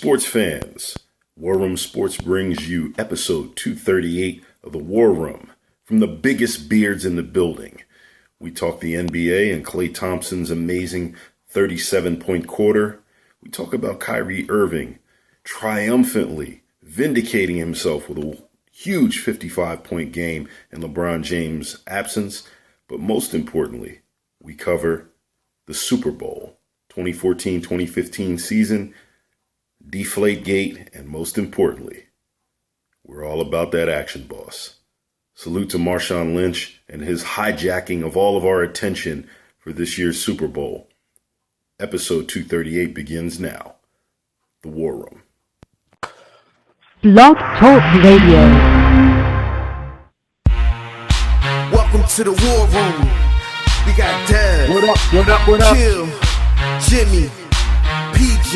Sports fans, War Room Sports brings you episode 238 of the War Room from the biggest beards in the building. We talk the NBA and Klay Thompson's amazing 37-point quarter. We talk about Kyrie Irving triumphantly vindicating himself with a huge 55-point game in LeBron James' absence. But most importantly, we cover the Super Bowl 2014-2015 season, Deflategate, and most importantly, we're all about that action, boss. Salute to Marshawn Lynch and his hijacking of all of our attention for this year's Super Bowl. Episode 238 begins now. The War Room. Blog Talk Radio. Welcome to the War Room. We got Dev. What up? Kill, Jimmy, PJ,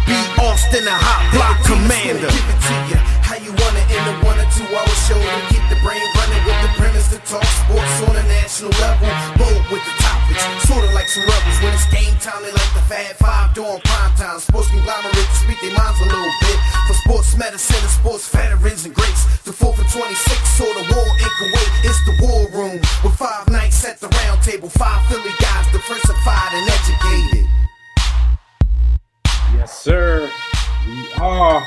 B. Austin, the hot block commander. Give it to you how you want it in the 1 or 2 hour show to keep the brain running with the premise to talk sports on a national level. Bold with the topics, sorta like some rebels. When it's game time, they like the Fab Five during prime time. Sports conglomerate to speak their minds a little bit. For sports medicine and sports veterans and greats. The 4th and 26, so the war in Kuwait. It's the War Room with 5 nights at the round table. 5 Philly guys diversified and educated. Yes, sir. We are.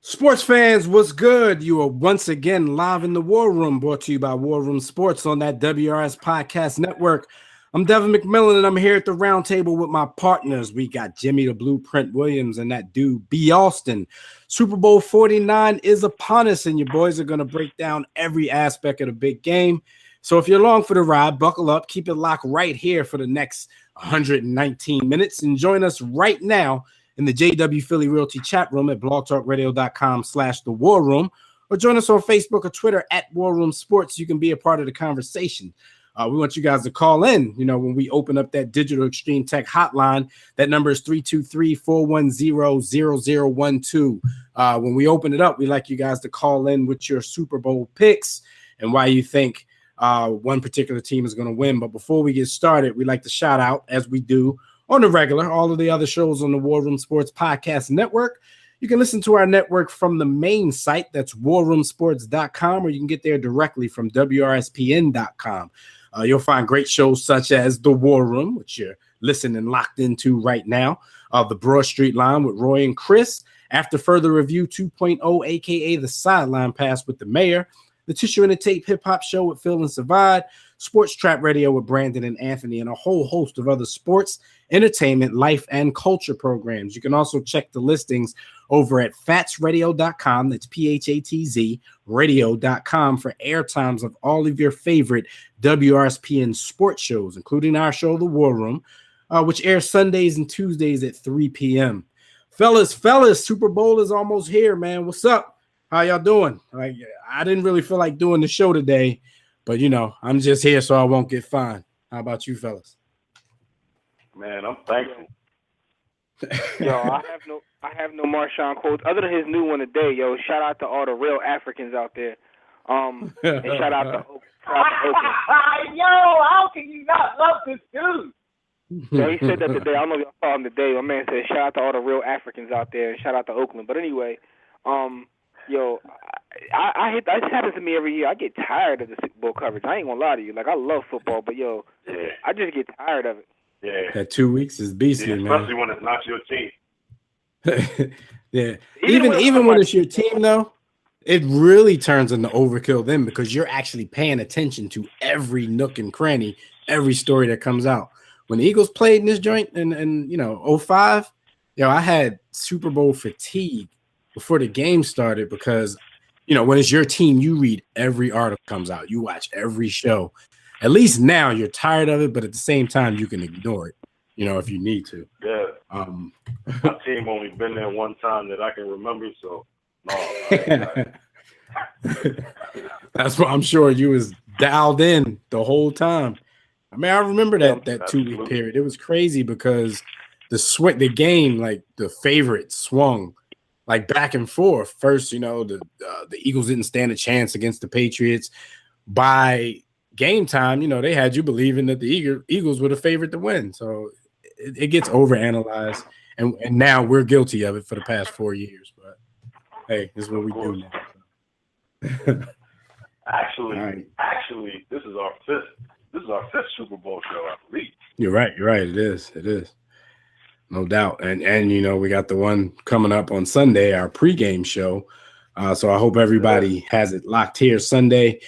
Sports fans, what's good? You are once again live in the War Room, brought to you by War Room Sports on that WRS Podcast Network. I'm Devin McMillan, and I'm here at the round table with my partners. We got Jimmy the Blueprint Williams and that dude B. Austin. Super Bowl 49 is upon us, and your boys are going to break down every aspect of the big game. So if you're along for the ride, buckle up, keep it locked right here for the next 119 minutes, and join us right now in the JW Philly Realty chat room at blogtalkradio.com/the War Room, or join us on Facebook or Twitter at War Room Sports. You can be a part of the conversation. We want you guys to call in, when we open up that Digital Extreme Tech hotline. That number is 323-410-0012. When we open it up, we like you guys to call in with your Super Bowl picks and why you think one particular team is going to win. But before we get started, we like to shout out, as we do on the regular, all of the other shows on the War Room Sports Podcast Network. You can listen to our network from the main site, that's warroomsports.com, or you can get there directly from WRSPN.com. You'll find great shows such as The War Room, which you're listening locked into right now, The Broad Street Line with Roy and Chris, After Further Review 2.0, a.k.a. The Sideline Pass with the Mayor, The Tissue and the Tape Hip Hop Show with Phil and Savad, Sports Trap Radio with Brandon and Anthony, and a whole host of other sports, entertainment, life, and culture programs. You can also check the listings over at fatsradio.com. That's PHATZ radio.com for airtimes of all of your favorite WRSPN sports shows, including our show, The War Room, which airs Sundays and Tuesdays at 3 p.m. Fellas, Super Bowl is almost here, man. What's up? How y'all doing? I didn't really feel like doing the show today, but I'm just here so I won't get fined. How about you, fellas? Man, I'm thankful. Yo, I have no Marshawn quotes other than his new one today. Yo, shout out to all the real Africans out there. And shout out to Oakland. Yo, how can you not love this dude? So he said that today. I don't know if y'all saw him today. My man said shout out to all the real Africans out there and shout out to Oakland. But anyway, yo, this happens to me every year. I get tired of the Super Bowl coverage. I ain't gonna lie to you. Like, I love football, but yo, I just get tired of it. Yeah. That 2 weeks is beastly, man. Especially when it's not your team. Yeah. Even when it's your team, though, it really turns into overkill then, because you're actually paying attention to every nook and cranny, every story that comes out. When the Eagles played in this joint in 05, I had Super Bowl fatigue before the game started, because when it's your team, you read every article comes out, you watch every show. At least now you're tired of it, but at the same time you can ignore it, if you need to. Yeah. My team only been there one time that I can remember, so no. That's why I'm sure you was dialed in the whole time. I mean, I remember that 2-week period. It was crazy because the game, like the favorite swung like back and forth. First, the Eagles didn't stand a chance against the Patriots. By game time, they had you believing that the Eagles were the favorite to win. So it gets overanalyzed, and now we're guilty of it for the past 4 years. But hey, this is what we do now. Actually, this is our fifth Super Bowl show, I believe. You're right. It is. No doubt. And you know, we got the one coming up on Sunday, our pregame show. So I hope everybody has it locked here Sunday.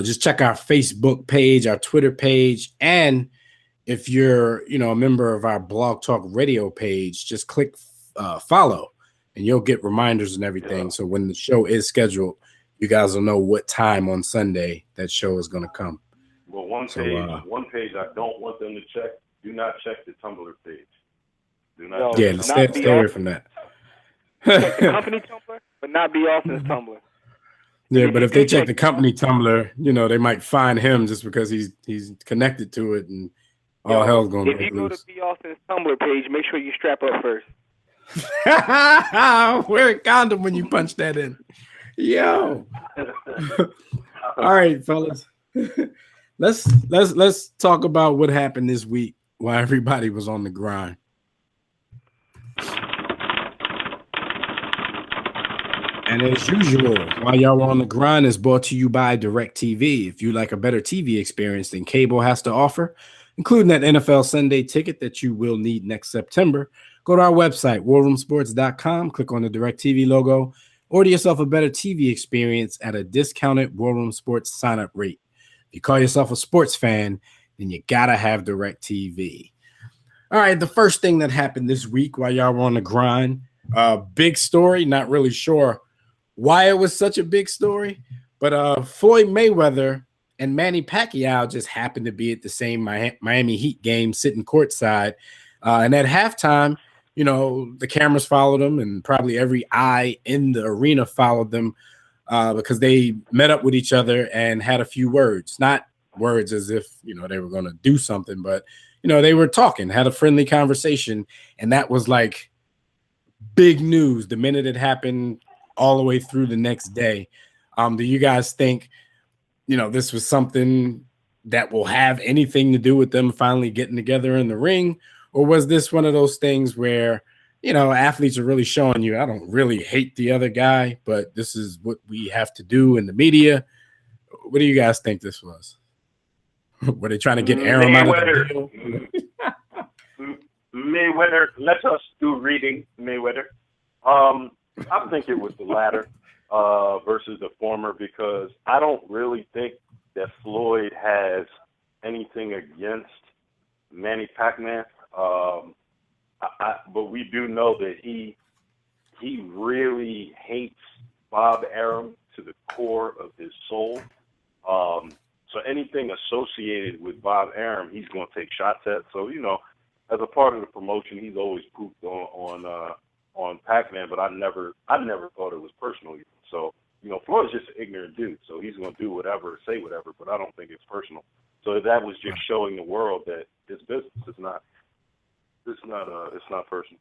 Just check our Facebook page, our Twitter page, and if you're, you know, a member of our Blog Talk Radio page, just click follow, and you'll get reminders and everything. Yeah. So when the show is scheduled, you guys will know what time on Sunday that show is going to come. Well, one page I don't want them to check. Do not check the Tumblr page. Do not. Yeah, stay away from that. Check the company Tumblr, but not be Austin's Tumblr. Yeah, but if they check the company Tumblr, you know, they might find him just because he's connected to it, and all hell's going to break loose. If you go to B. Austin's Tumblr page, make sure you strap up first. Wear a condom when you punch that in. Yo. All right, fellas. Let's talk about what happened this week while everybody was on the grind. And as usual, while y'all were on the grind, is brought to you by DirecTV. If you like a better TV experience than cable has to offer, including that NFL Sunday ticket that you will need next September, go to our website, warroomsports.com, click on the DirecTV logo, order yourself a better TV experience at a discounted War Room Sports sign-up rate. If you call yourself a sports fan, then you got to have DirecTV. All right, the first thing that happened this week while y'all were on the grind, big story, not really sure why it was such a big story, but Floyd Mayweather and Manny Pacquiao just happened to be at the same Miami Heat game sitting courtside. And at halftime, you know, the cameras followed them, and probably every eye in the arena followed them because they met up with each other and had a few words. Not words as if, you know, they were going to do something, but, you know, they were talking, had a friendly conversation. And that was like big news the minute it happened all the way through the next day. Do you guys think, you know, this was something that will have anything to do with them finally getting together in the ring? Or was this one of those things where, you know, athletes are really showing you, I don't really hate the other guy, but this is what we have to do in the media? What do you guys think this was? Were they trying to get Arum out of the deal? Mayweather, let us do reading, Mayweather. I think it was the latter versus the former, because I don't really think that Floyd has anything against Manny Pacquiao. But we do know that he really hates Bob Arum to the core of his soul. So anything associated with Bob Arum, he's going to take shots at. So, you know, as a part of the promotion, he's always pooped on Pac-Man, but I never thought it was personal even. So, you know, Floyd's just an ignorant dude, so he's going to do whatever, say whatever, but I don't think it's personal. So that was just showing the world that this business is not personal.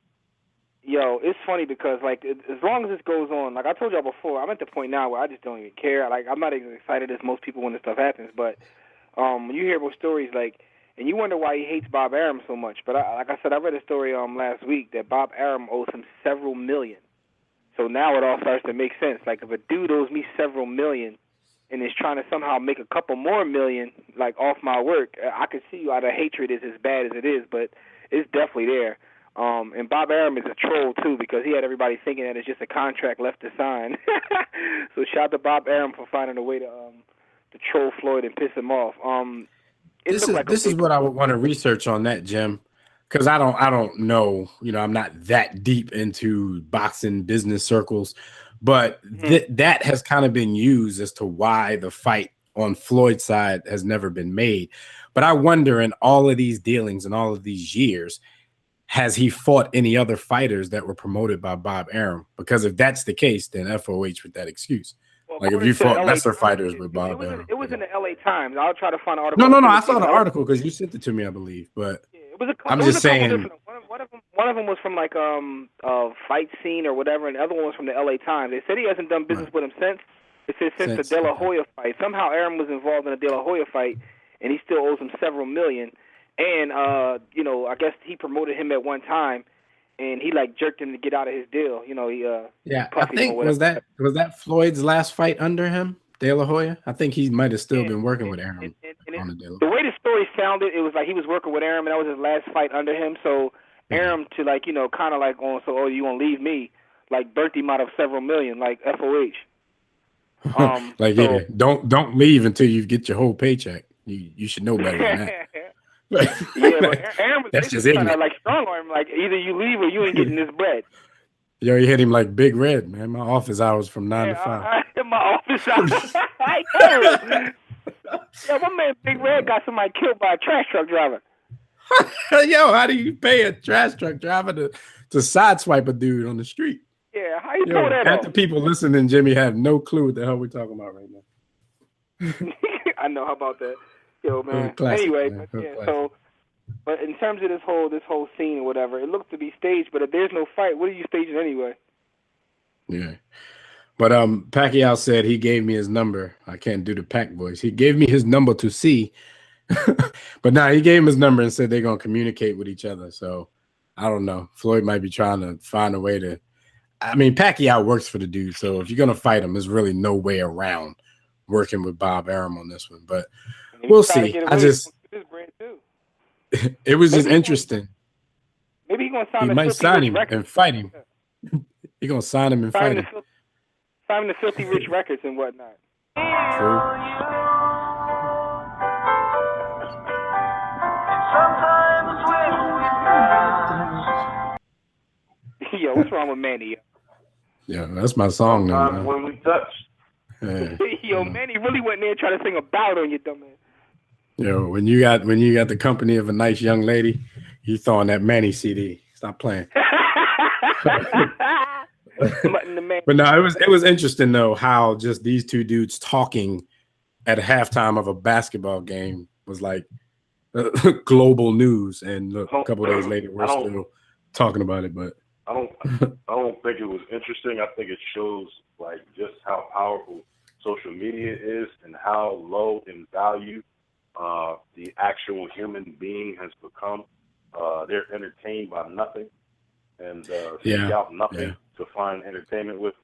Yo, it's funny because, like, as long as this goes on, like I told y'all before, I'm at the point now where I just don't even care. Like, I'm not as excited as most people when this stuff happens, but when you hear about stories like, and you wonder why he hates Bob Arum so much. But like I said, I read a story last week that Bob Arum owes him several million. So now it all starts to make sense. Like, if a dude owes me several million and is trying to somehow make a couple more million, like, off my work, I can see why the hatred is as bad as it is, but it's definitely there. And Bob Arum is a troll, too, because he had everybody thinking that it's just a contract left to sign. So shout out to Bob Arum for finding a way to troll Floyd and piss him off. This is what I would want to research on that, Jim, because I don't know, you know, I'm not that deep into boxing business circles, but that has kind of been used as to why the fight on Floyd's side has never been made. But I wonder, in all of these dealings and all of these years, has he fought any other fighters that were promoted by Bob Arum? Because if that's the case, then FOH with that excuse. Well, like, if you fought lesser fighters with Bob Arum. It was in the LA Times. I'll try to find an article. No. I saw the article because you sent it to me, I believe. But I'm just saying. One of them was from like Fight Scene or whatever, and the other one was from the LA Times. They said he hasn't done business with him since. It says since the De La Hoya fight. Somehow Arum was involved in a De La Hoya fight, and he still owes him several million. And I guess he promoted him at one time, and he like jerked him to get out of his deal. I think was that Floyd's last fight under him, De La Hoya? I think he might have still been working with Arum on the deal. The way the story sounded, it was like he was working with Arum, and that was his last fight under him. So Arum to kind of like on, so you gonna leave me, like burnt him out of several million, like FOH. Don't leave until you get your whole paycheck. You should know better than that. But Arum was that's just trying to strong arm, like either you leave or you ain't getting this bread. Yo, you hit him like Big Red, man. My office hours from 9 to 5. My office hours. Yo, my man Big Red got somebody killed by a trash truck driver. Yo, how do you pay a trash truck driver to sideswipe a dude on the street? Yeah, how you pull that half off? the people listening, Jimmy, have no clue what the hell we're talking about right now. I know. How about that? Yo, man. Classic, anyway, man. But in terms of this whole scene or whatever, it looks to be staged. But if there's no fight, what are you staging anyway? Yeah. But Pacquiao said he gave me his number. I can't do the Pac voice. He gave me his number to see. But he gave him his number and said they're gonna communicate with each other. So I don't know. Floyd might be trying to find a way to. I mean, Pacquiao works for the dude, so if you're gonna fight him, there's really no way around working with Bob Arum on this one. But we'll see. It was just interesting. Maybe he's gonna sign. He might sign him and fight him. He's gonna sign him and fight him. Sign the Filthy Rich records and whatnot. True. Yo, what's wrong with Manny? Yeah, that's my song now. Sometimes when we touch. Yeah. Yo, Manny really went there trying to sing a ballad on you, dumb man. Yo, when you got the company of a nice young lady, you throwing that Manny CD. Stop playing. But no, it was interesting though how just these two dudes talking at halftime of a basketball game was like global news. And look, a couple of days later, we're still talking about it. But I don't think it was interesting. I think it shows like just how powerful social media is and how low in value the actual human being has become. They're entertained by nothing and seek out nothing to find entertainment with.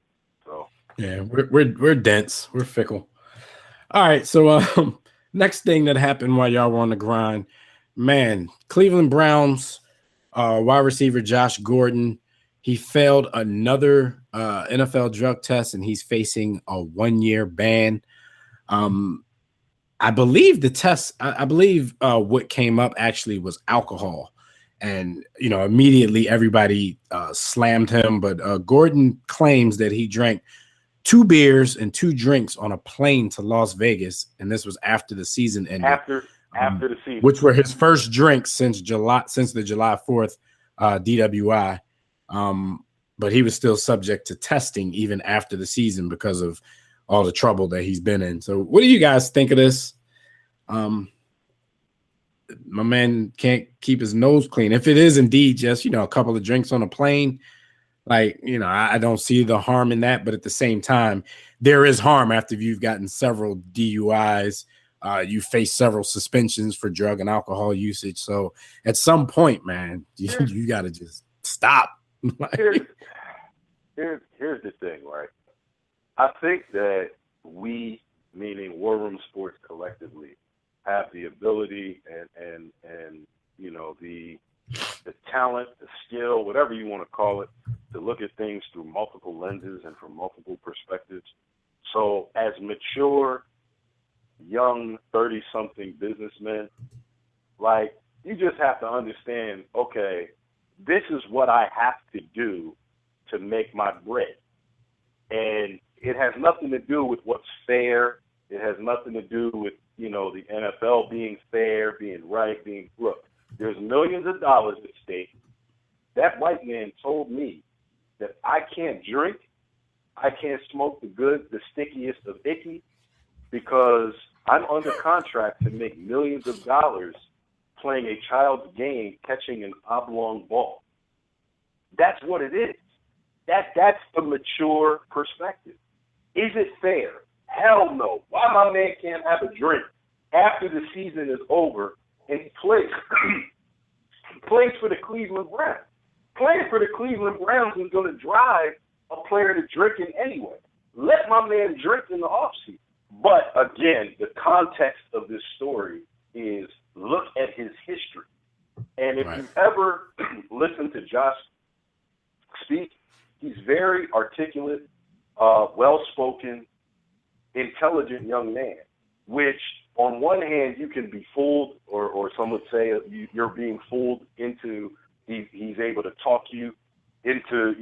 So yeah, we're dense, we're fickle. All right, so next thing that happened while y'all were on the grind, man, Cleveland Browns wide receiver Josh Gordon, he failed another NFL drug test and he's facing a 1-year ban. I believe the test, I believe what came up actually was alcohol. And, immediately everybody slammed him. But Gordon claims that he drank 2 beers and 2 drinks on a plane to Las Vegas. And this was after the season ended. After the season. Which were his first drinks since the July 4th DWI. But he was still subject to testing even after the season because of all the trouble that he's been in. So what do you guys think of this? My man can't keep his nose clean. If it is indeed just, a couple of drinks on a plane, I don't see the harm in that. But at the same time, there is harm after you've gotten several DUIs. You face several suspensions for drug and alcohol usage. So at some point, man, you got to just stop. Here's the thing, right? I think that we, meaning War Room Sports collectively, have the ability and the talent, the skill, whatever you want to call it, to look at things through multiple lenses and from multiple perspectives. So as mature, young, 30-something businessmen, you just have to understand, okay, this is what I have to do to make my bread. And it has nothing to do with what's fair. It has nothing to do with, the NFL being fair, being right, look, there's millions of dollars at stake. That white man told me that I can't drink, I can't smoke the stickiest of icky, because I'm under contract to make millions of dollars playing a child's game, catching an oblong ball. That's what it is. That's the mature perspective. Is it fair? Hell no. Why my man can't have a drink after the season is over and he plays for the Cleveland Browns. Playing for the Cleveland Browns is going to drive a player to drinking anyway. Let my man drink in the offseason. But again, the context of this story is look at his history. And if you ever listen to Josh speak, he's very articulate, well-spoken, intelligent young man, which on one hand you can be fooled, or some would say you're being fooled into he's able to talk you into,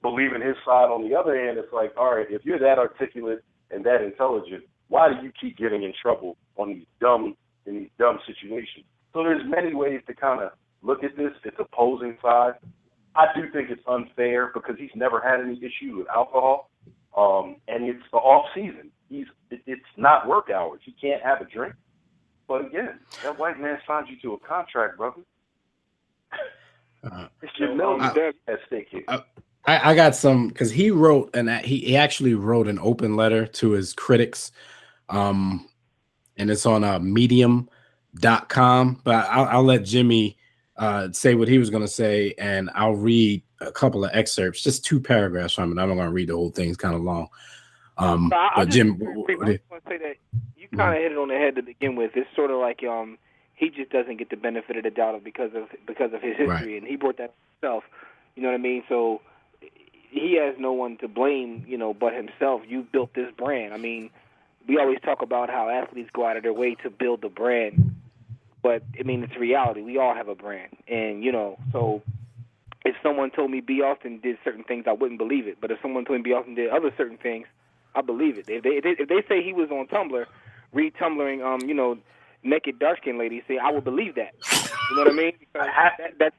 believing his side. On the other hand, it's like, all right, if you're that articulate and that intelligent, why do you keep getting in trouble in these dumb situations? So there's many ways to kind of look at this. It's opposing sides. I do think it's unfair because he's never had any issue with alcohol, and it's the off season. It's not work hours. He can't have a drink. But again, that white man signed you to a contract, brother. It's your million at stake here. I got some because he wrote he actually wrote an open letter to his critics, and it's on medium.com. But I'll let Jimmy say what he was going to say, and I'll read a couple of excerpts, just 2 paragraphs from it. I'm not going to read the whole thing; it's kind of long. But Jim, I just want to say that you kind of hit it on the head to begin with. It's sort of like he just doesn't get the benefit of the doubt because of his history, and he brought that himself. You know what I mean? So he has no one to blame, but himself. You built this brand. I mean, we always talk about how athletes go out of their way to build the brand, but I mean, it's reality. We all have a brand, and so if someone told me B. Austin did certain things, I wouldn't believe it. But if someone told me B. Austin did other certain things, I believe it. If they say he was on Tumblr, retumbling, naked dark-skinned ladies, say I would believe that. You know what I mean?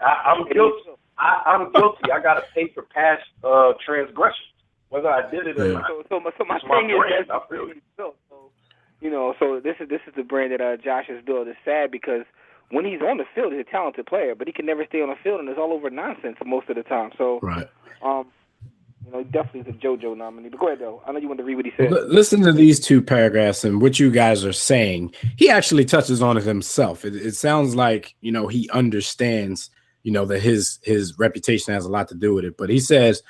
I'm guilty. I'm guilty. I got to pay for past transgressions, whether I did it or not. So my thing is that's really built. So this is the brand that Josh has built. It's sad because when he's on the field, he's a talented player, but he can never stay on the field, and it's all over nonsense most of the time. So definitely is a JoJo nominee. But go ahead, though. I know you want to read what he said. Listen to these 2 paragraphs and what you guys are saying. He actually touches on it himself. It sounds like, he understands, that his reputation has a lot to do with it. But he says,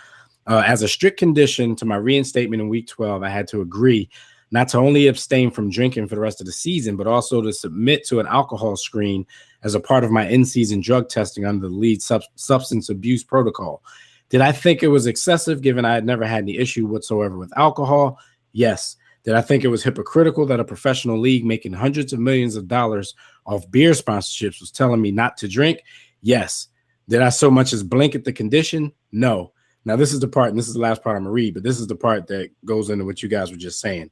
as a strict condition to my reinstatement in week 12, I had to agree not to only abstain from drinking for the rest of the season, but also to submit to an alcohol screen as a part of my in-season drug testing under the lead substance abuse protocol. Did I think it was excessive given I had never had any issue whatsoever with alcohol? Yes. Did I think it was hypocritical that a professional league making hundreds of millions of dollars off beer sponsorships was telling me not to drink? Yes. Did I so much as blink at the condition? No. Now, this is the part, and this is the last part I'm going to read, but this is the part that goes into what you guys were just saying.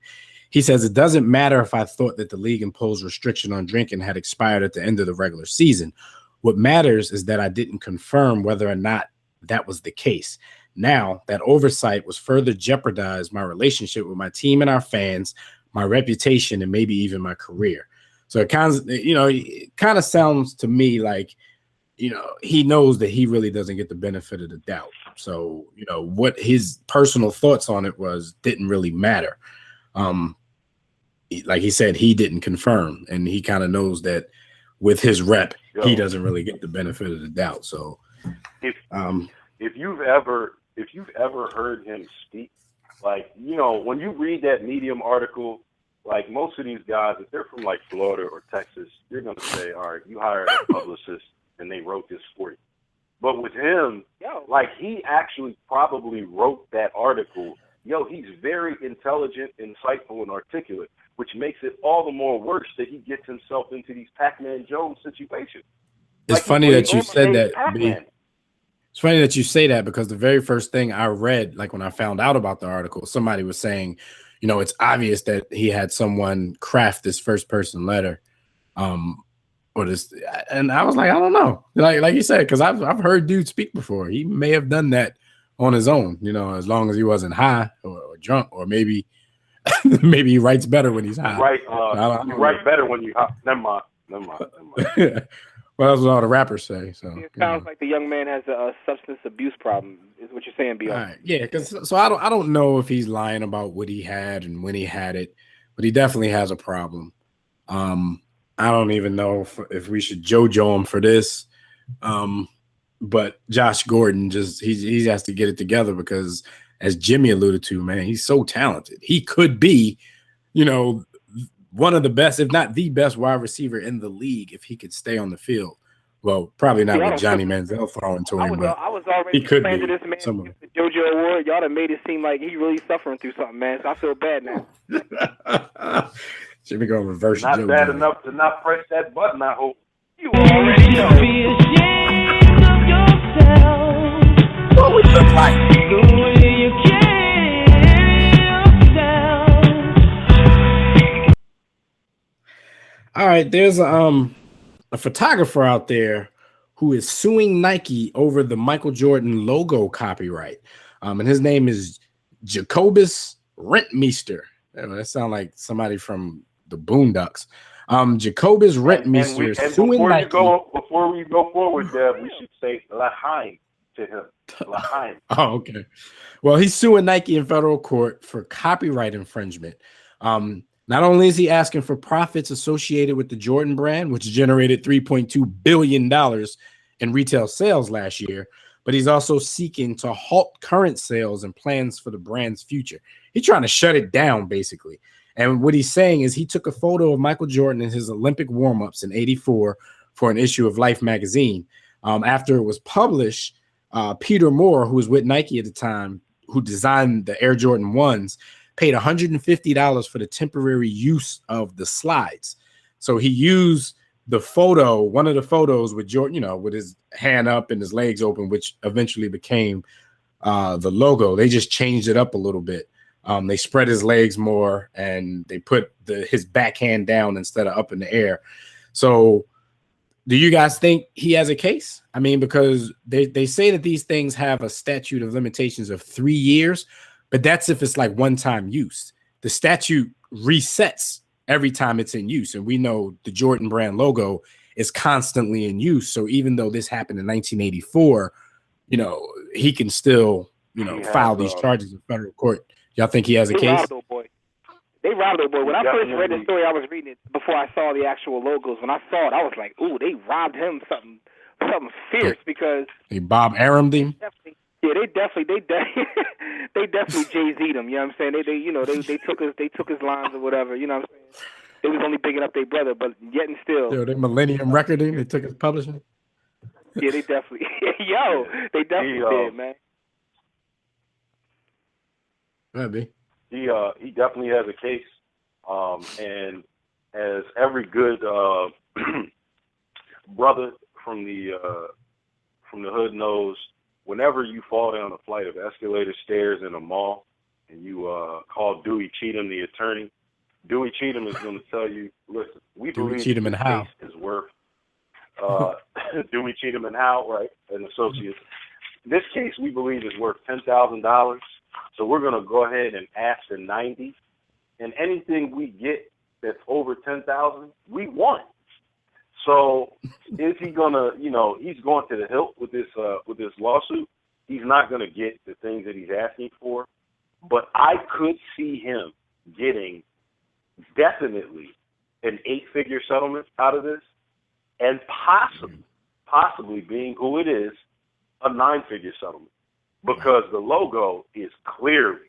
He says, it doesn't matter if I thought that the league imposed restriction on drinking had expired at the end of the regular season. What matters is that I didn't confirm whether or not that was the case. Now that oversight was further jeopardized my relationship with my team and our fans, my reputation, and maybe even my career. So it kind of sounds to me like, he knows that he really doesn't get the benefit of the doubt. So, what his personal thoughts on it didn't really matter. Like he said, he didn't confirm, and he kind of knows that with his rep, he doesn't really get the benefit of the doubt. So, if you've ever heard him speak, like, when you read that Medium article, like most of these guys, if they're from like Florida or Texas, you're going to say, all right, you hired a publicist and they wrote this for you. But with him, like, he actually probably wrote that article. He's very intelligent, insightful, and articulate, which makes it all the more worse that he gets himself into these Pac-Man Jones situations. It's funny that you said that, B. It's funny that you say that because the very first thing I read, like when I found out about the article, somebody was saying, it's obvious that he had someone craft this first person letter, or this, and I was like, I don't know, like you said, because I've heard dudes speak before. He may have done that on his own, as long as he wasn't high or drunk, or maybe maybe he writes better when he's high. Right, you write better when you high. Never mind. Well, that's what all the rappers say. So it sounds like the young man has a substance abuse problem, is what you're saying, B.O. Right. Yeah, because I don't know if he's lying about what he had and when he had it, but he definitely has a problem. I don't even know if we should JoJo him for this. But Josh Gordon he has to get it together because, as Jimmy alluded to, man, he's so talented. He could be, one of the best, if not the best, wide receiver in the league if he could stay on the field. Well, probably not with Johnny Manziel throwing to him, but I was already he could be to this man someone. the JoJo Award. Y'all done made it seem like he really suffering through something, man. So I feel bad now. Jimmy gonna reverse. Not JoJo. bad enough to not press that button, I hope. You already know. Be ashamed of yourself. What we look like? The way you carry yourself. All right, there's a photographer out there who is suing Nike over the Michael Jordan logo copyright. And his name is Jacobus Rentmeester. That sounds like somebody from the Boondocks. Jacobus Rentmeester suing Nike. Before we go forward, Deb, we should say L'chaim to him. L'chaim. Oh, okay. Well, he's suing Nike in federal court for copyright infringement. Not only is he asking for profits associated with the Jordan brand, which generated $3.2 billion in retail sales last year, but he's also seeking to halt current sales and plans for the brand's future. He's trying to shut it down, basically. And what he's saying is he took a photo of Michael Jordan in his Olympic warm-ups in '84 for an issue of Life magazine. After it was published, Peter Moore, who was with Nike at the time, who designed the Air Jordan 1s, paid $150 for the temporary use of the slides. So he used the photo, one of the photos with Jordan, with his hand up and his legs open, which eventually became the logo. They just changed it up a little bit. They spread his legs more and they put his backhand down instead of up in the air. So do you guys think he has a case? I mean, because they say that these things have a statute of limitations of 3 years, but that's if it's like one-time use. The statute resets every time it's in use. And we know the Jordan brand logo is constantly in use. So even though this happened in 1984, he can still, file these charges in federal court. Y'all think he has a case? They robbed old boy. When I first read the story, I was reading it before I saw the actual logos. When I saw it, I was like, "Ooh, they robbed him something fierce." Because they Bob Aram'd him. They definitely Jay-Z'd him. You know what I'm saying? They took his lines or whatever. You know what I'm saying? They was only bigging up their brother, but yet and still. They Millennium Recording. They took his publishing. Yeah, they definitely. They definitely did, man. Maybe. He definitely has a case, and as every good brother from the hood knows, whenever you fall down a flight of escalator stairs in a mall and you call Dewey Cheatham the attorney, Dewey Cheatham is going to tell you, listen, we believe Cheatham and Howe is worth Dewey Cheatham and Howe, right, and associates. This case we believe is worth $10,000. So we're going to go ahead and ask for 90, and anything we get that's over 10,000, we won. So is he going to, he's going to the hilt with this lawsuit. He's not going to get the things that he's asking for, but I could see him getting definitely an 8-figure settlement out of this, and possibly being who it is, a 9-figure settlement. Because the logo is clearly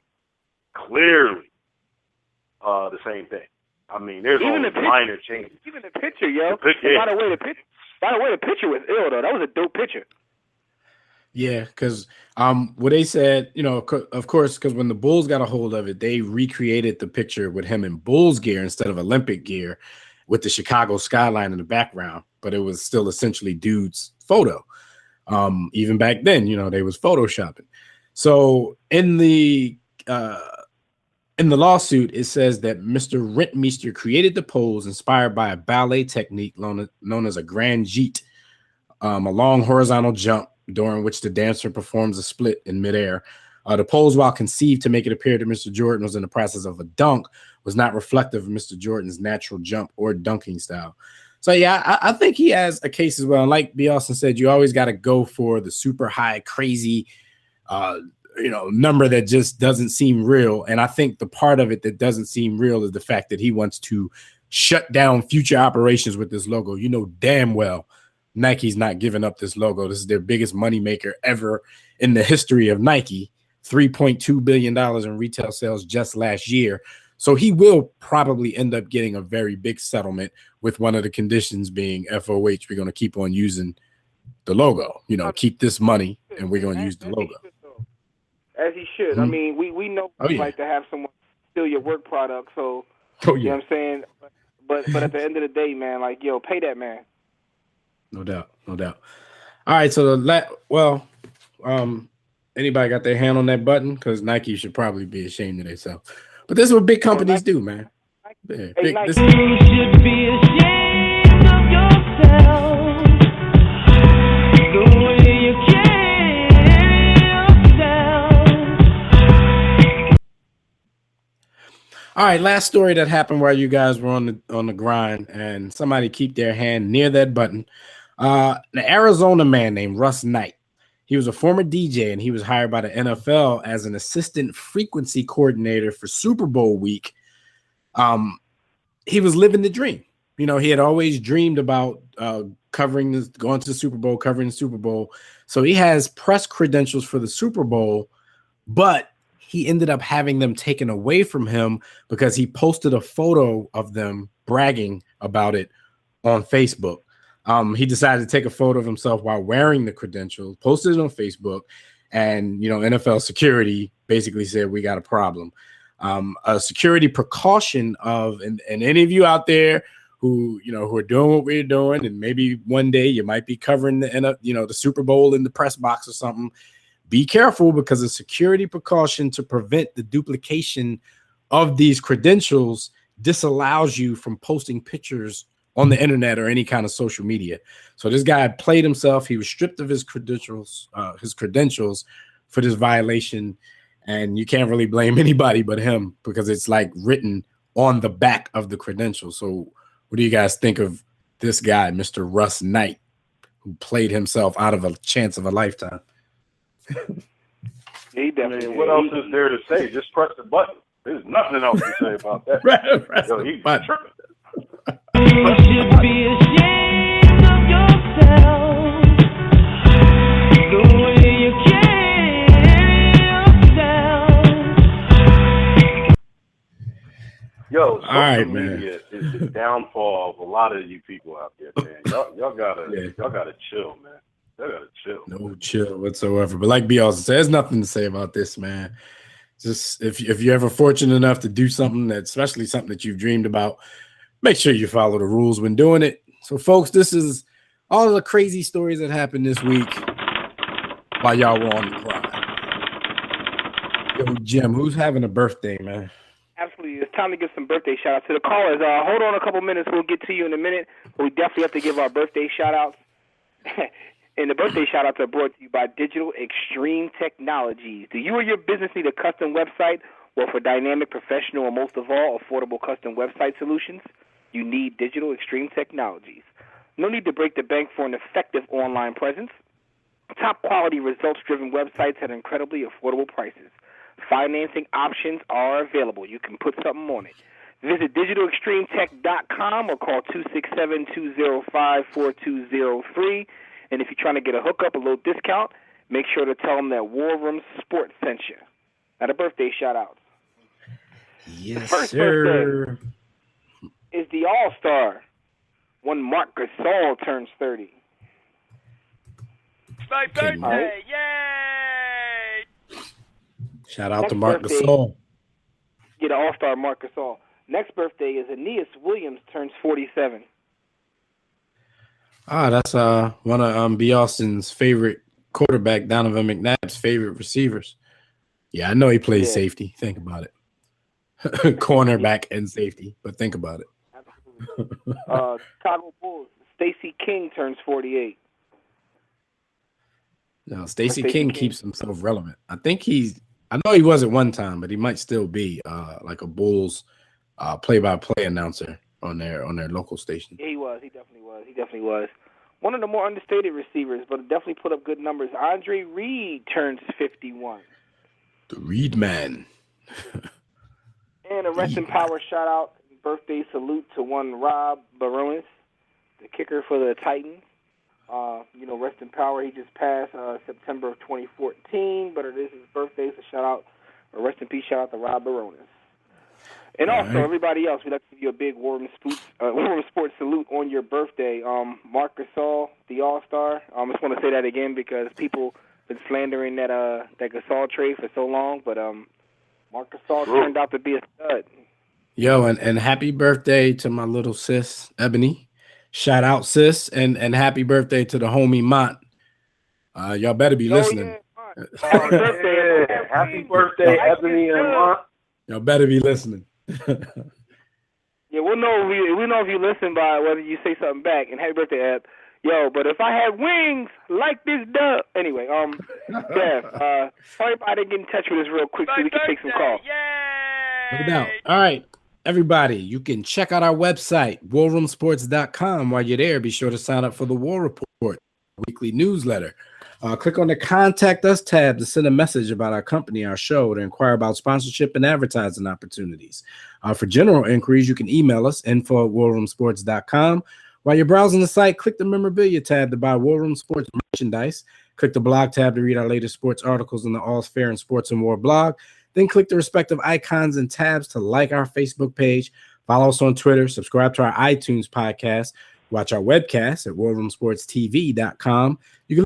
the same thing. I mean, there's only minor changes. Even the picture, yo. By the way, the picture was ill though. That was a dope picture. Yeah, because what they said, of course, because when the Bulls got a hold of it, they recreated the picture with him in Bulls gear instead of Olympic gear, with the Chicago skyline in the background. But it was still essentially dude's photo. Even back then, they was photoshopping. So in the lawsuit, it says that Mr. Rentmeester created the pose inspired by a ballet technique known as a grand jeet, a long horizontal jump during which the dancer performs a split in midair. The pose, while conceived to make it appear that Mr. Jordan was in the process of a dunk, was not reflective of Mr. Jordan's natural jump or dunking style. So, yeah, I think he has a case as well. And like B. Austin said, you always got to go for the super high, crazy, number that just doesn't seem real. And I think the part of it that doesn't seem real is the fact that he wants to shut down future operations with this logo. You know damn well Nike's not giving up this logo. This is their biggest moneymaker ever in the history of Nike. $3.2 billion in retail sales just last year. So he will probably end up getting a very big settlement, with one of the conditions being FOH. We're going to keep on using the logo, keep this money, and we're going to use the logo. As he should. I mean, we know what it's like to have someone steal your work product. So, you know what I'm saying? But at the end of the day, man, like, yo, pay that man. No doubt. All right, so anybody got their hand on that button? Because Nike should probably be ashamed of themselves. But this is what big companies do, man. Yeah, You should be ashamed of yourself. The way you carry yourself. All right, last story that happened while you guys were on the grind, and somebody keep their hand near that button. An Arizona man named Russ Knight. He was a former DJ, and he was hired by the NFL as an assistant frequency coordinator for Super Bowl week. He was living the dream. He had always dreamed about going to the Super Bowl, covering the Super Bowl. So he has press credentials for the Super Bowl, but he ended up having them taken away from him because he posted a photo of them bragging about it on Facebook. He decided to take a photo of himself while wearing the credentials, posted it on Facebook, and NFL security basically said, we got a problem. A security precaution and any of you out there who are doing what we're doing, and maybe one day you might be covering the Super Bowl in the press box or something. Be careful, because a security precaution to prevent the duplication of these credentials disallows you from posting pictures on the internet or any kind of social media. So this guy played himself. He was stripped of his credentials for this violation. And you can't really blame anybody but him, because it's like written on the back of the credentials. So what do you guys think of this guy, Mr. Russ Knight, who played himself out of a chance of a lifetime? He definitely. What else is there to say? Just press the button. There's nothing else to say about that. He's tripping. You should be ashamed of yourself. The way you carry yourself. Social media is the downfall of a lot of you people out there, man. Y'all gotta chill, man. Y'all gotta chill. No chill whatsoever. But like B also said, there's nothing to say about this, man. Just if you're ever fortunate enough to do something especially something that you've dreamed about, make sure you follow the rules when doing it. So, folks, this is all the crazy stories that happened this week while y'all were on the grind. Yo, Jim, who's having a birthday, man? Absolutely. It's time to give some birthday shout-outs to the callers. Hold on a couple minutes. We'll get to you in a minute. But we definitely have to give our birthday shout-outs. And the birthday shout-outs are brought to you by Digital Extreme Technologies. Do you or your business need a custom website? Well, for dynamic, professional, and most of all, affordable custom website solutions, you need Digital Extreme Technologies. No need to break the bank for an effective online presence. Top quality, results-driven websites at incredibly affordable prices. Financing options are available. You can put something on it. Visit digitalextremetech.com or call 267-205-4203. And if you're trying to get a hookup, a little discount, make sure to tell them that War Room Sports sent you. Now, the birthday shout-outs. Yes, the first sir. Birthday is the All-Star. One Mark Gasol turns 30. My birthday! Right. Yay! Shout out Next to Mark birthday. Gasol. Get an All-Star Mark Gasol. Next birthday is Aeneas Williams turns 47. That's one of B. Austin's favorite quarterback, Donovan McNabb's favorite receivers. Yeah, I know he plays safety. Think about it. Cornerback and safety, but think about it. Absolutely. Chicago Bulls. Stacey King turns 48. No, Stacey Stacey King King. keeps himself relevant. I know he was at one time, but he might still be like a Bulls play-by-play announcer on their local station. Yeah, he was. He definitely was. One of the more understated receivers, but definitely put up good numbers. Andre Reed turns 51. The Reed Man. And a rest in power shout out. birthday salute to one Rob Baronis, the kicker for the Titans. Rest in power. He just passed September of 2014, but it is his birthday, so rest in peace, shout out to Rob Baronis. And also, everybody else, we'd like to give you a big War Room Sports salute on your birthday. Marc Gasol, the All-Star. I just want to say that again because people been slandering that Gasol trade for so long, but Marc Gasol turned out to be a stud. Yo, and happy birthday to my little sis, Ebony. Shout out, sis, and happy birthday to the homie Mont. Y'all better be listening. Happy birthday, Happy birthday, Ebony and Mont. Y'all better be listening. Yeah, we'll know if you listen by whether you say something back. And happy birthday, Eb. Yo, but if I had wings like this dub. Anyway, Jeff, sorry if I didn't get in touch with us real quick so we can take some calls. No doubt. All right, everybody, you can check out our website, warroomsports.com. While you're there, be sure to sign up for the War Report weekly newsletter. Click on the Contact Us tab to send a message about our company, our show, to inquire about sponsorship and advertising opportunities. For general inquiries, you can email us, info@warroomsports.com. While you're browsing the site, click the Memorabilia tab to buy War Room Sports merchandise. Click the Blog tab to read our latest sports articles on the All's Fair and Sports and War blog. Then click the respective icons and tabs to like our Facebook page, follow us on Twitter, subscribe to our iTunes podcast, watch our webcast at warroomsportstv.com. You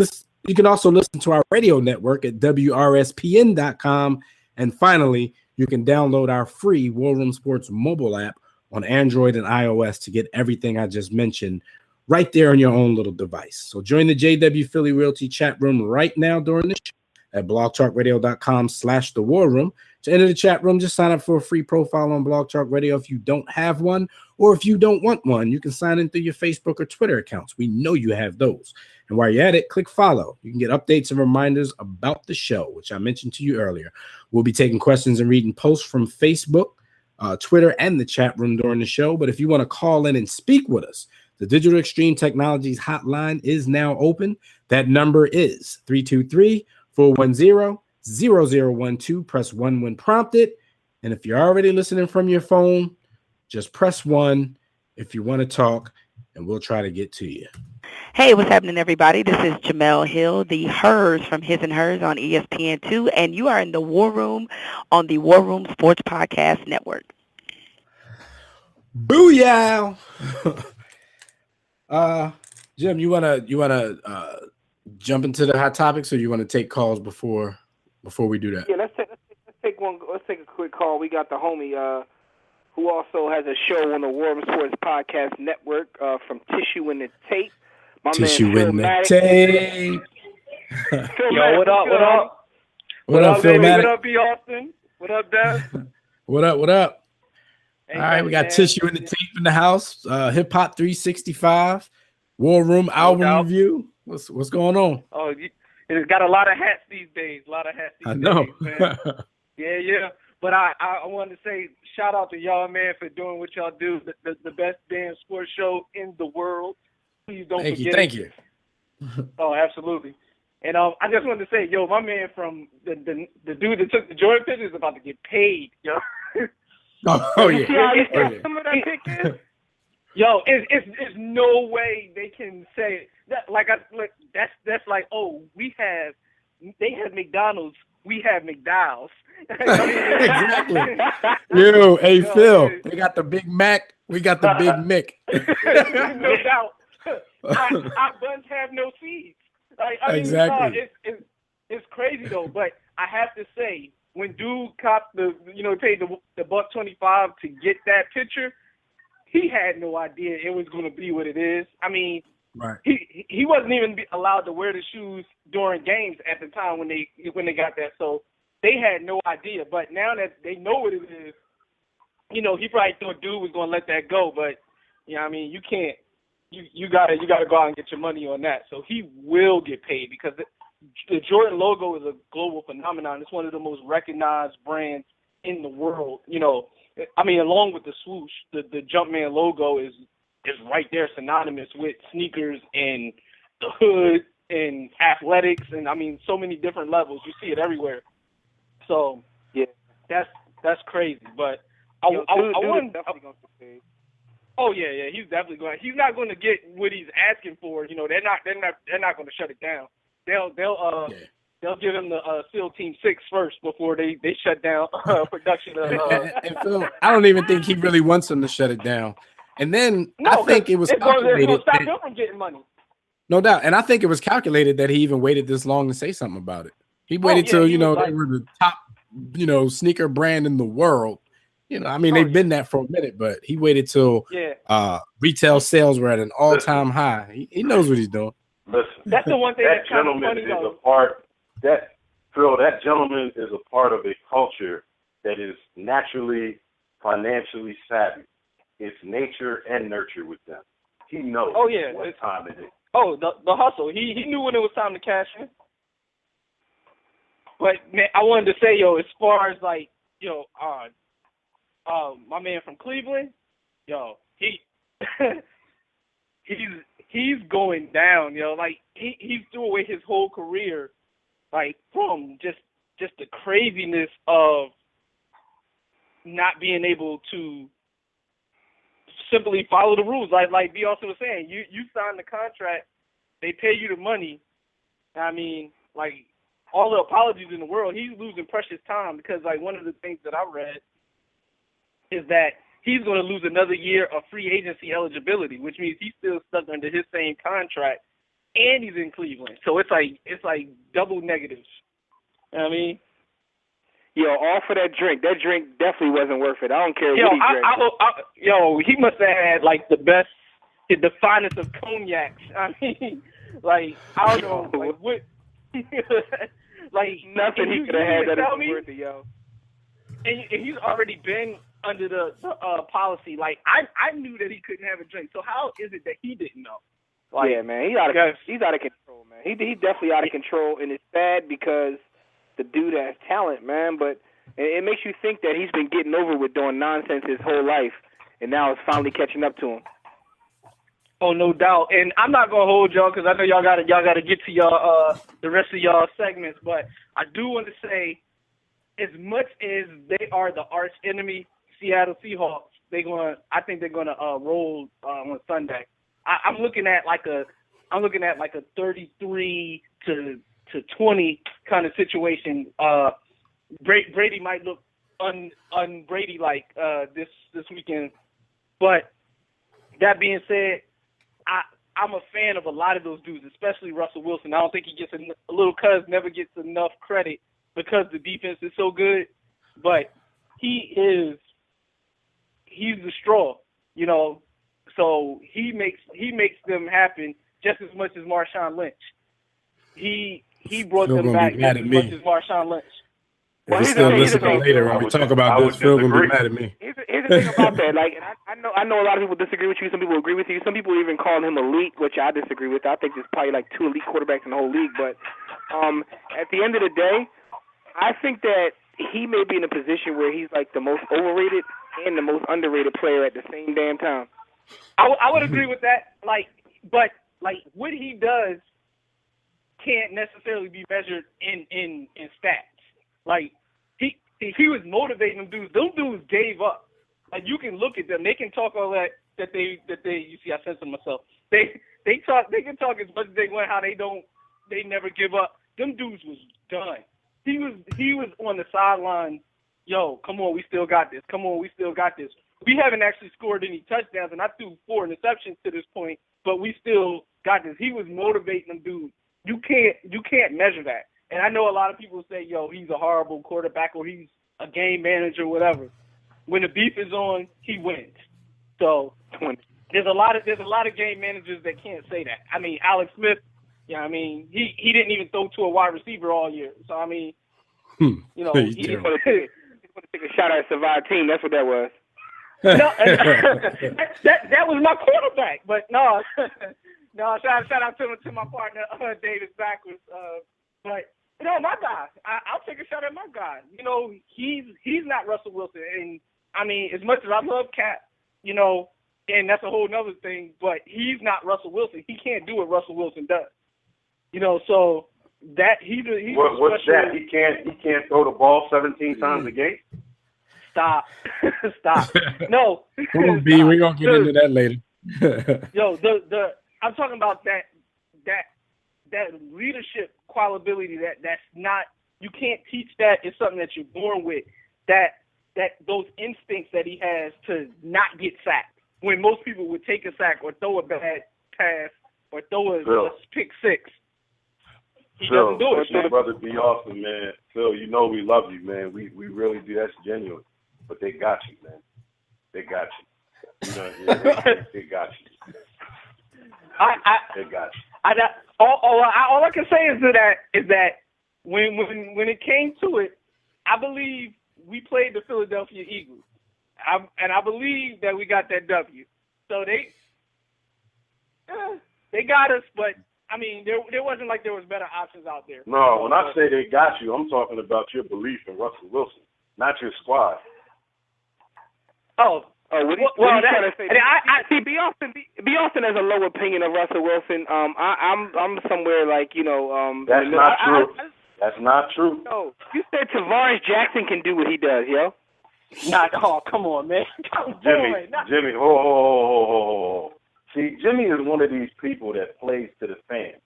can also listen to our radio network at WRSPN.com. And finally, you can download our free War Room Sports mobile app on Android and iOS to get everything I just mentioned right there on your own little device. So join the JW Philly Realty chat room right now during the show at blogtalkradio.com/the war room. To enter the chat room, just sign up for a free profile on Blog Talk Radio if you don't have one, or if you don't want one, you can sign in through your Facebook or Twitter accounts. We know you have those. And while you're at it, click follow. You can get updates and reminders about the show, which I mentioned to you earlier. We'll be taking questions and reading posts from Facebook, Twitter, and the chat room during the show. But if you want to call in and speak with us, the Digital Extreme Technologies hotline is now open. That number is 323-410-0012. Press 1 when prompted. And if you're already listening from your phone, just press 1 if you want to talk, and we'll try to get to you. Hey, what's happening, everybody? This is Jamel Hill, the Hers from His and Hers on ESPN2, and you are in the War Room on the War Room Sports Podcast Network. Booyah! Jim, you wanna jump into the hot topics, or you want to take calls before we do that? Yeah, let's take one. Let's take a quick call. We got the homie who also has a show on the War Room Sports Podcast Network from Tissue in the Tape. My Tissue man, in the Philmatic. tape. Yo, what up? What up? What up, baby? Philmatic? What up, B. Austin? What up, Dev? What up? All right, we got Tissue in the Tape in the house. Hip Hop 365, War Room album review. What's going on? Oh, it's got a lot of hats these days. I know. Days, man. Yeah. But I wanted to say shout out to y'all, man, for doing what y'all do. The best damn sports show in the world. Please don't forget. Thank you. Oh, absolutely. And I just wanted to say, yo, my man from the dude that took the Jordan picture is about to get paid, yo. Oh yeah. See how some of that pick is? Yo, it's no way they can say that. That's like, oh, they have McDonald's, we have McDowell's. Exactly. Yo, hey Phil, they got the Big Mac, we got the Big Mick. No doubt. Our buns have no seeds. Exactly. It's crazy though, but I have to say, when dude copped paid the $125 to get that picture, he had no idea it was going to be what it is. I mean, right. He wasn't even allowed to wear the shoes during games at the time when they got that. So they had no idea. But now that they know what it is, he probably thought dude was going to let that go. But I mean, you can't. You gotta go out and get your money on that. So he will get paid because the Jordan logo is a global phenomenon. It's one of the most recognized brands in the world. I mean, along with the swoosh, the Jumpman logo is right there, synonymous with sneakers and the hood and athletics, and I mean, so many different levels. You see it everywhere. So yeah, that's crazy. But I Dude wouldn't. definitely gonna succeed. Oh yeah, he's definitely going. He's not going to get what he's asking for. You know, they're not going to shut it down. They'll give him the SEAL Team 6 first before they shut down production of. And Phil, I don't even think he really wants them to shut it down. And then No, I think it was it's going to calculated. stop that- him from getting money. No doubt. And I think it was calculated that he even waited this long to say something about it. He waited till, he was they like- were the top, sneaker brand in the world. I mean, they've been that for a minute, but he waited till Yeah. retail sales were at an all-time high. He knows what he's doing. Listen, That's the one thing that that's kind of gentleman funny is though. a part that Phil. That gentleman is a part of a culture that is naturally financially savvy. It's nature and nurture with them. He knows Oh, yeah. what time it is. Oh, the hustle. He knew when it was time to cash in. But man, I wanted to say, as far as like, my man from Cleveland, he he's going down, like he threw away his whole career, like from just the craziness of not being able to simply follow the rules. Like B also was saying, you sign the contract, they pay you the money. I mean, like all the apologies in the world, he's losing precious time because like one of the things that I read is that he's going to lose another year of free agency eligibility, which means he's still stuck under his same contract, and he's in Cleveland. So it's like double negatives. You know what I mean? All for that drink. That drink definitely wasn't worth it. I don't care what he drank. He must have had like the finest of cognacs. I mean, like I don't know, like what, like nothing he could have had that was worth it, yo. And he's already been under the policy. Like I knew that he couldn't have a drink. So how is it that he didn't know? Like, yeah, man, he's out of control, man. He definitely out of control, and it's sad because the dude has talent, man. But it makes you think that he's been getting over with doing nonsense his whole life, and now it's finally catching up to him. Oh, no doubt. And I'm not gonna hold y'all because I know y'all gotta get to y'all the rest of y'all segments. But I do want to say, as much as they are the arch enemy, Seattle Seahawks, I think they're gonna roll on Sunday. I'm looking at like a 33 to 20 kind of situation. Brady might look un-Brady like this weekend, but that being said, I'm a fan of a lot of those dudes, especially Russell Wilson. I don't think he gets a little cuz never gets enough credit because the defense is so good, but he's the straw, so he makes them happen just as much as Marshawn Lynch. He brought Phil them gonna back be mad just at as me. much as Marshawn Lynch. If he's still listening later when we talk about this, Phil gonna be mad at me. Here's the thing about that. Like, and I know a lot of people disagree with you. Some people agree with you. Some people even call him elite, which I disagree with. I think there's probably like 2 elite quarterbacks in the whole league. But at the end of the day, I think that he may be in a position where he's like the most overrated and the most underrated player at the same damn time. I would agree with that. But what he does can't necessarily be measured in stats. Like he was motivating them dudes. Those dudes gave up. Like you can look at them. They can talk all that they you see I censored myself. They can talk as much as they want how they never give up. Them dudes was done. He was on the sideline. Yo, come on, we still got this. Come on, we still got this. We haven't actually scored any touchdowns, and I threw 4 interceptions to this point, but we still got this. He was motivating them dudes. You can't measure that. And I know a lot of people say, yo, he's a horrible quarterback or he's a game manager, whatever. When the beef is on, he wins. So there's a lot of game managers that can't say that. I mean, Alex Smith, he didn't even throw to a wide receiver all year. So I mean, he didn't want to take a shot at a survived team. That's what that was. No, that was my quarterback. But no, shout out to my partner Davis Backwards. But my guy, I'll take a shot at my guy. He's not Russell Wilson, and I mean, as much as I love Cap, and that's a whole nother thing. But he's not Russell Wilson. He can't do what Russell Wilson does. So that he's what's that? He can't throw the ball 17 times a game. Stop. No. Come on, B. We're gonna get into that later. Yo, I'm talking about that leadership quality that's not, you can't teach that. It's something that you're born with. That those instincts that he has to not get sacked when most people would take a sack or throw a bad pass or throw a pick six. He doesn't do it. Your brother B. Austin, man. Phil, you know we love you, man. We really do. That's genuine. But they got you, man. They got you. You know, they got you. They got you. All I can say is that when it came to it, I believe we played the Philadelphia Eagles, and I believe that we got that W. So they got us, but I mean, there wasn't like there was better options out there. No, when I say they got you, I'm talking about your belief in Russell Wilson, not your squad. What are you trying to say? I see B. Austin has a low opinion of Russell Wilson. I'm somewhere like, you know. That's not true. That's not true. No, you said Tavares Jackson can do what he does, yo. Come on, man. Jimmy, ho. See, Jimmy is one of these people that plays to the fans.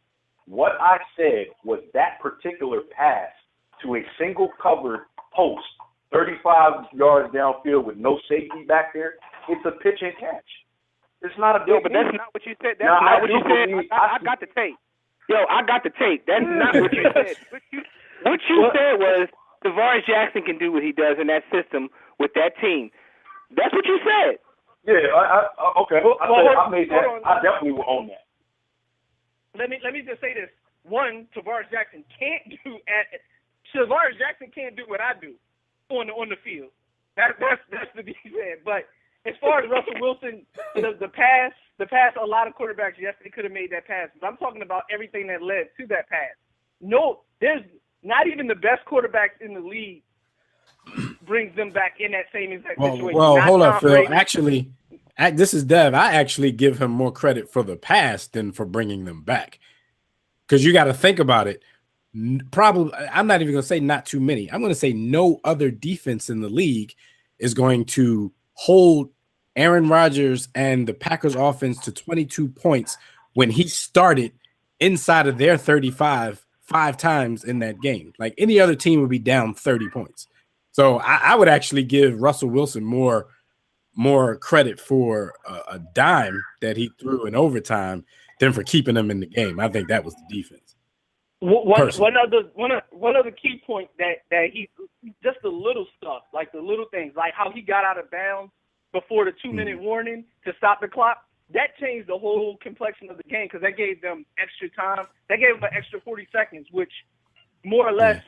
What I said was that particular pass to a single covered post, 35 yards downfield with no safety back there, it's a pitch and catch. It's not a big but that's not what you said. That's not what you said. I got the tape. Yo, I got the tape. That's not what you said. What you said was Tavares Jackson can do what he does in that system with that team. That's what you said. Yeah, okay. I made that. I definitely will own that. Let me just say this. One, Tavares Jackson can't do what I do on the field. That's to be said. But as far as Russell Wilson, the pass, a lot of quarterbacks, yes, they could have made that pass. But I'm talking about everything that led to that pass. No, there's not even the best quarterbacks in the league brings them back in that same exact situation. Well, hold up, Phil. Brady. Actually, this is Dev. I actually give him more credit for the pass than for bringing them back. Because you got to think about it. Probably, I'm not even going to say not too many. I'm going to say no other defense in the league is going to hold Aaron Rodgers and the Packers offense to 22 points when he started inside of their 35 5 times in that game. Like any other team would be down 30 points. So I would actually give Russell Wilson more credit for a dime that he threw in overtime than for keeping them in the game. I think that was the defense. One other key point that he, just the little stuff, like the little things, like how he got out of bounds before the 2-minute warning to stop the clock. That changed the whole complexion of the game because that gave them extra time. That gave them an extra 40 seconds, which more or less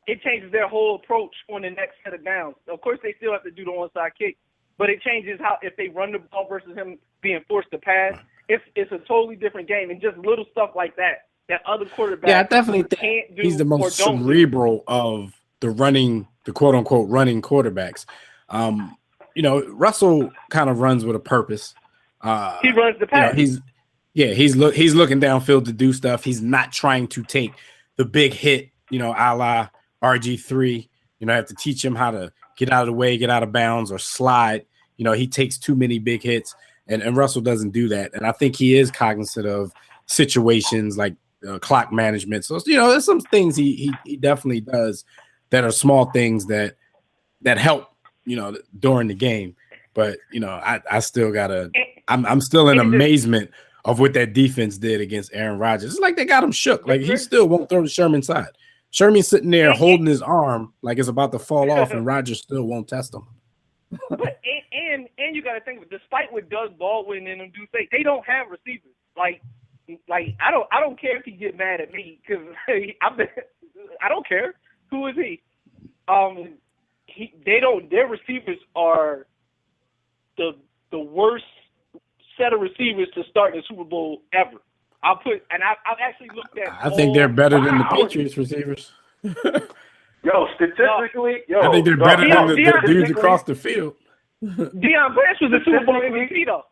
it changes their whole approach on the next set of downs. Of course, they still have to do the onside kick, but it changes how if they run the ball versus him being forced to pass. It's a totally different game, and just little stuff like that other quarterbacks. Yeah, I definitely think he's the most cerebral of the quote unquote running quarterbacks. Russell kind of runs with a purpose. He runs the pass. He's looking downfield to do stuff. He's not trying to take the big hit, a la RG3. Have to teach him how to get out of the way, get out of bounds, or slide. He takes too many big hits, and Russell doesn't do that. And I think he is cognizant of situations like clock management. So there's some things he definitely does that are small things that help during the game. But I still gotta. I'm still in amazement of what that defense did against Aaron Rodgers. It's like they got him shook. Like he still won't throw to Sherman's side. Sherman's sitting there holding his arm like it's about to fall off, and Rodgers still won't test him. But and you got to think, despite what Doug Baldwin and them do say, they don't have receivers. Like I don't care if he get mad at me because I don't care. Who is he? Their receivers are the worst set of receivers to start the Super Bowl ever. I've actually looked at. I think they're better than the Patriots receivers. Statistically, I think they're better than the dudes across the field. Deion Branch was a Super Bowl MVP though.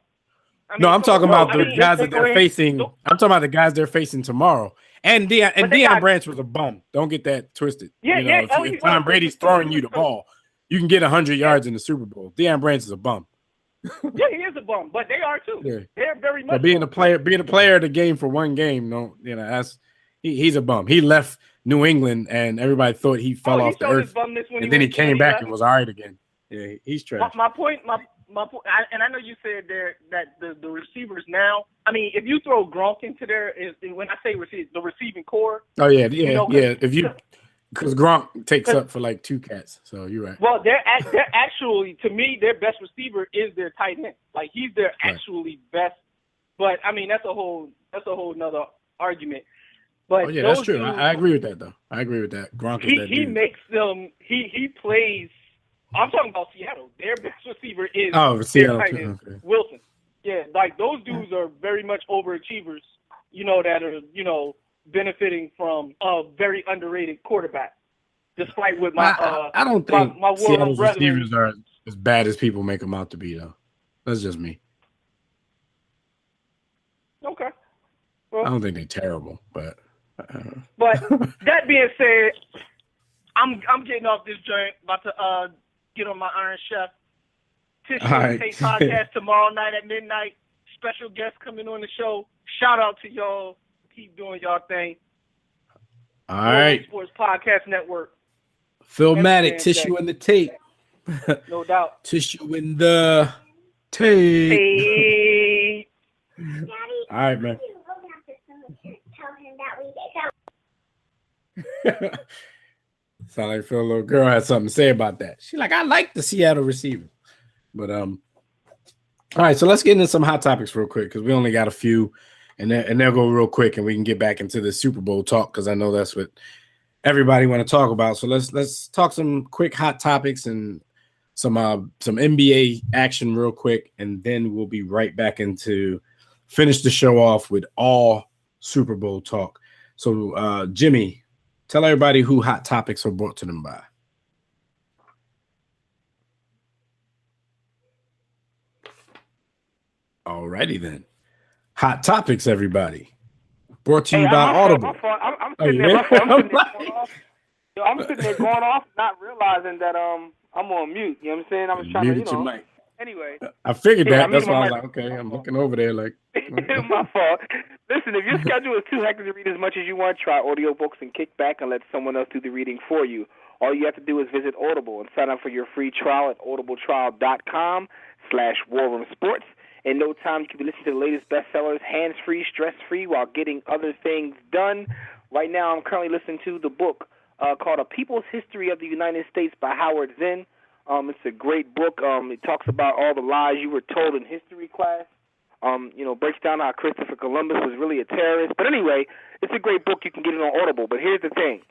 I'm talking about the guys that they're facing. I'm talking about the guys they're facing tomorrow. And Deion Branch was a bum. Don't get that twisted. If Tom Brady's throwing you the ball, You can get 100 yards in the Super Bowl. Deion Branch is a bum. Yeah, he is a bum, but they are too. Yeah. They're very much. But being a player of the game for one game, that's he's a bum. He left New England and everybody thought he fell off the earth. And then he came back and was all right again. Yeah, he's trash. My point, and I know you said there that the receivers now. I mean, if you throw Gronk into there, when I say the receiving core. Oh yeah. If you because Gronk takes up for like 2 cats, so you're right. Well, they're actually, to me, their best receiver is their tight end. Like he's their actually best. But I mean, that's a whole nother argument. But that's true. I agree with that though. I agree with that. Gronk is that dude. He makes them. He plays. I'm talking about Seattle. Their best receiver is Seattle tight end, Wilson. Yeah, like those dudes are very much overachievers. That are benefiting from a very underrated quarterback. Despite what I don't think my Seattle's receivers are as bad as people make them out to be, though. That's just me. Okay. Well, I don't think they're terrible, but. But that being said, I'm getting off this joint. About to get on my Iron Chef. Tissue and Tape podcast tomorrow night at midnight. Special guest coming on the show. Shout out to y'all. Keep doing y'all thing. All right. Sports Podcast Network. Philmatic, Tissue in the Tape. No doubt. Tissue in the Tape. All right, man. Sound like Phil, little girl had something to say about that. She's like, I like the Seattle receiver. But all right, so let's get into some hot topics real quick because we only got a few. And they'll go real quick, and we can get back into the Super Bowl talk because I know that's what everybody want to talk about. So let's talk some quick hot topics and some NBA action real quick, and then we'll be right back into finish the show off with all Super Bowl talk. So Jimmy, tell everybody who hot topics are brought to them by. Alrighty then. Hot topics, everybody. Brought to you by Audible. I'm sitting there going off, not realizing that I'm on mute. You know what I'm saying? I was trying to, your mic. Anyway. I figured that. That's why I was like, okay, I'm looking over there like. My fault. Listen, if your schedule is too hectic to read as much as you want, try audiobooks and kick back and let someone else do the reading for you. All you have to do is visit Audible and sign up for your free trial at audibletrial.com/warroomsports. In no time, you can be listening to the latest bestsellers, hands-free, stress-free, while getting other things done. Right now, I'm currently listening to the book called A People's History of the United States by Howard Zinn. It's a great book. It talks about all the lies you were told in history class. Breaks down how Christopher Columbus was really a terrorist. But anyway, it's a great book. You can get it on Audible. But here's the thing.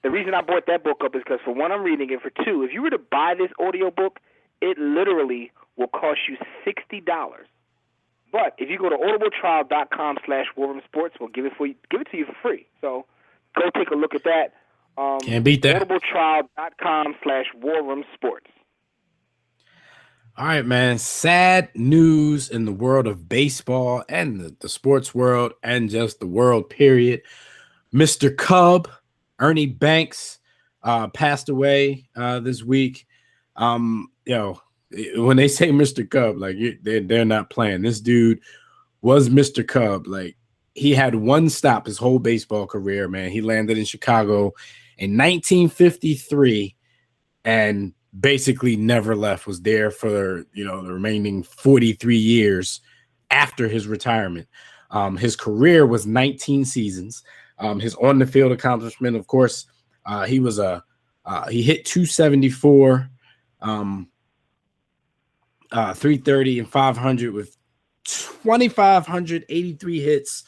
The reason I brought that book up is because, for one, I'm reading it. For two, if you were to buy this audiobook, it literally will cost you $60. But if you go to audibletrial.com/warroomsports, we'll give it to you for free. So go take a look at that. Can't beat that. audibletrial.com/warroomsports. All right, man. Sad news in the world of baseball and the sports world and just the world, period. Mr. Cub, Ernie Banks, passed away this week. When they say Mr. Cub, like they're not playing. This dude was Mr. Cub. Like he had one stop his whole baseball career, man. He landed in Chicago in 1953 and basically never left. Was there for the remaining 43 years after his retirement. His career was 19 seasons. His on the field accomplishment, of course, he hit 274. 330 and 500 with 2,583 hits,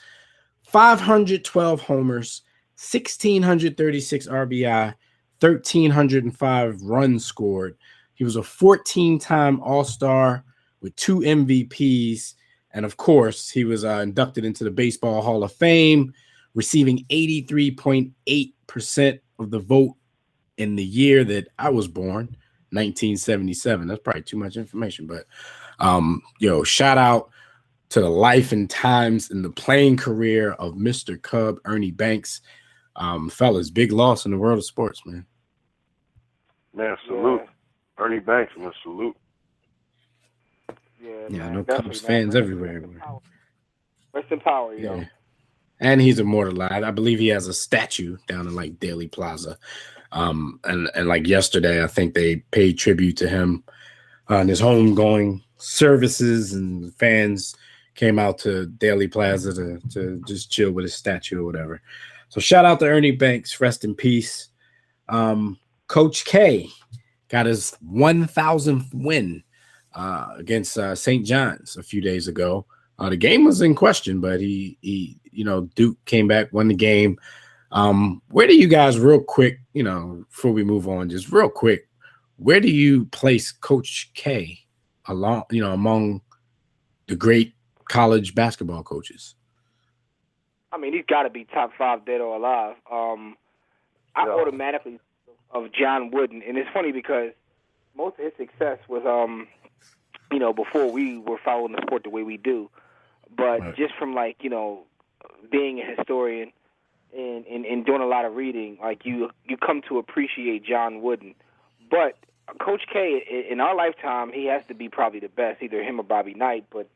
512 homers, 1,636 RBI, 1,305 runs scored. He was a 14-time All-Star with 2 MVPs. And, of course, he was inducted into the Baseball Hall of Fame, receiving 83.8% of the vote in the year that I was born. 1977. That's probably too much information, but shout out to the life and times and the playing career of Mr. Cub, Ernie Banks. Fellas, big loss in the world of sports, man. Man, salute. Ernie Banks, man, salute. Yeah, Yeah, man, no definitely, Cubs man. fans Rest everywhere. in power. Rest in power, you know. Yeah. And he's immortalized. I believe he has a statue down in like Daly Plaza. And like yesterday, I think they paid tribute to him on his homegoing services, and fans came out to Daly Plaza to just chill with his statue or whatever. So shout out to Ernie Banks, rest in peace. Coach K got his 1,000th win against St. John's a few days ago. The game was in question, but he Duke came back, won the game. Where do you guys, real quick, before we move on, just real quick, where do you place Coach K among the great college basketball coaches? I mean, he's got to be top 5 dead or alive. I automatically of John Wooden, and it's funny because most of his success was, before we were following the sport the way we do, but Right. just from being a historian and doing a lot of reading, you come to appreciate John Wooden. But Coach K, in our lifetime, he has to be probably the best, either him or Bobby Knight. But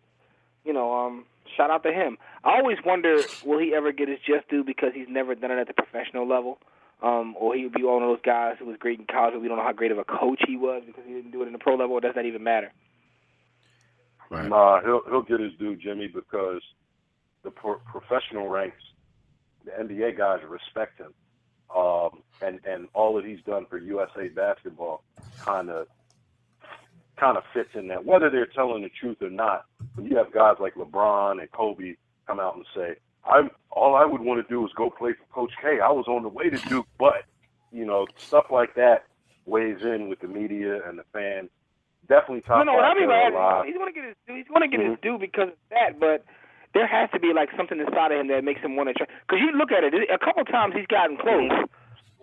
shout out to him. I always wonder, will he ever get his just due because he's never done it at the professional level? Or he would be one of those guys who was great in college, but we don't know how great of a coach he was because he didn't do it in the pro level, or does that even matter? Right. Nah, he'll get his due, Jimmy, because the professional ranks, the NBA guys respect him, and all that he's done for USA basketball kind of fits in that. Whether they're telling the truth or not, when you have guys like LeBron and Kobe come out and say, all I would want to do is go play for Coach K. I was on the way to Duke, but stuff like that weighs in with the media and the fans. Definitely top No, I five mean, dead or alive. he's going to get his due. He's going to get his due because of that, but there has to be something inside of him that makes him want to try. Because you look at it, a couple times he's gotten close,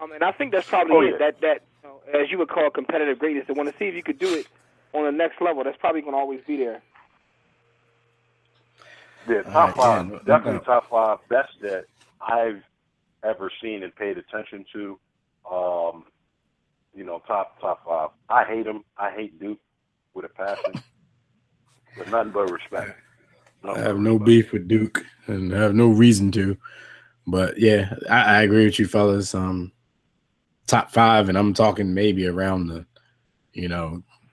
and I think that's probably it. That as you would call competitive greatness, to want to see if you could do it on the next level. That's probably going to always be there. Yeah, top five. yeah, no Definitely doubt. top 5 best that I've ever seen and paid attention to. Top 5. I hate him. I hate Duke with a passion, but nothing but respect. I have no beef with Duke, and I have no reason to. But yeah, I agree with you, fellas. Top 5, and I'm talking maybe around the,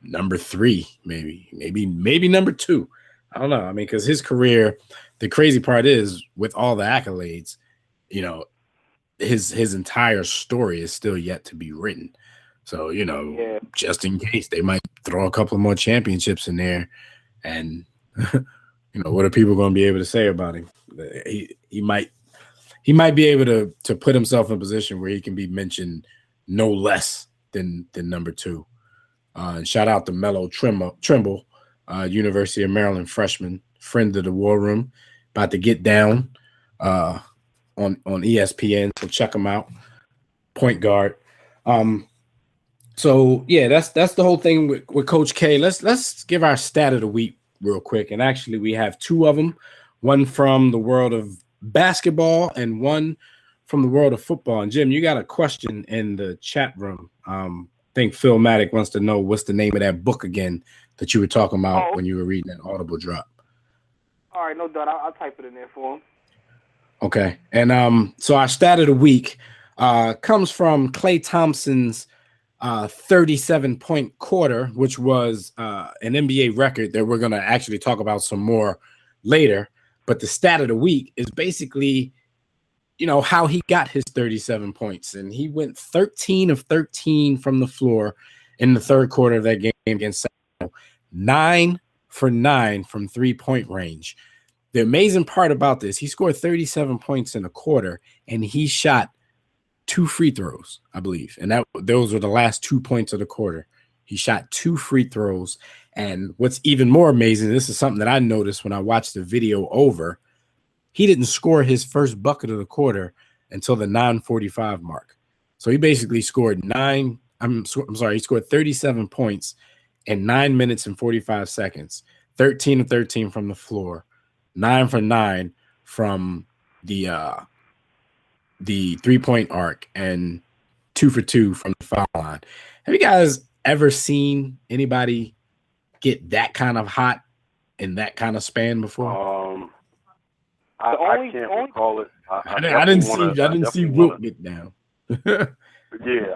number 3, maybe number 2. I don't know. I mean, because his career, the crazy part is with all the accolades, his entire story is still yet to be written. So, just in case, they might throw a couple more championships in there, and what are people going to be able to say about him? He might be able to put himself in a position where he can be mentioned no less than number 2. And shout out to Melo Trimble, University of Maryland freshman, friend of the War Room, about to get down on ESPN. So check him out, point guard. So yeah, that's the whole thing with Coach K. Let's give our stat of the week real quick. And actually, we have 2 of them, one from the world of basketball and one from the world of football. And Jim, you got a question in the chat room. I think Phil Maddock wants to know what's the name of that book again that you were talking about when you were reading that Audible drop. All right, no doubt. I'll type it in there for him. Okay. And so our stat of the week comes from Klay Thompson's 37-point quarter, which was an NBA record that we're going to actually talk about some more later. But the stat of the week is basically, how he got his 37 points. And he went 13 of 13 from the floor in the third quarter of that game against Sacramento, 9 for 9 from 3-point range. The amazing part about this, he scored 37 points in a quarter, and he shot 2 free throws, I believe. And those were the last 2 points of the quarter. He shot 2 free throws. And what's even more amazing, this is something that I noticed when I watched the video over, he didn't score his first bucket of the quarter until the 9:45 mark. So he basically scored he scored 37 points in 9 minutes and 45 seconds, 13 of 13 from the floor, 9 for 9 from the 3-point arc, and 2 for 2 from the foul line. Have you guys ever seen anybody get that kind of hot in that kind of span before? I can't recall it. I didn't see Wilt get down. Yeah,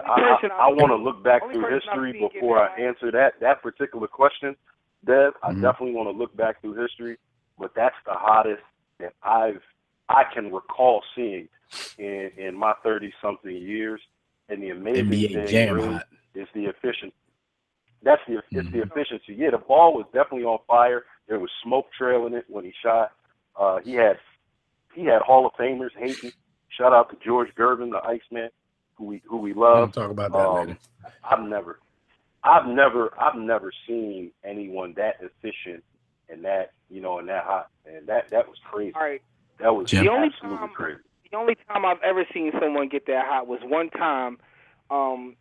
I want to look back through history before I answer that particular question, Dev. I definitely want to look back through history, but that's the hottest that I can recall seeing in my 30-something years. And the amazing NBA thing really is the efficiency. It's the efficiency. Yeah, the ball was definitely on fire. There was smoke trailing it when he shot. He had Hall of Famers hating. Shout out to George Gervin, the Iceman, who we love. We'll talk about that later. I've never seen anyone that efficient and that hot. And that was crazy. All right. That was absolutely crazy. The only time I've ever seen someone get that hot was one time.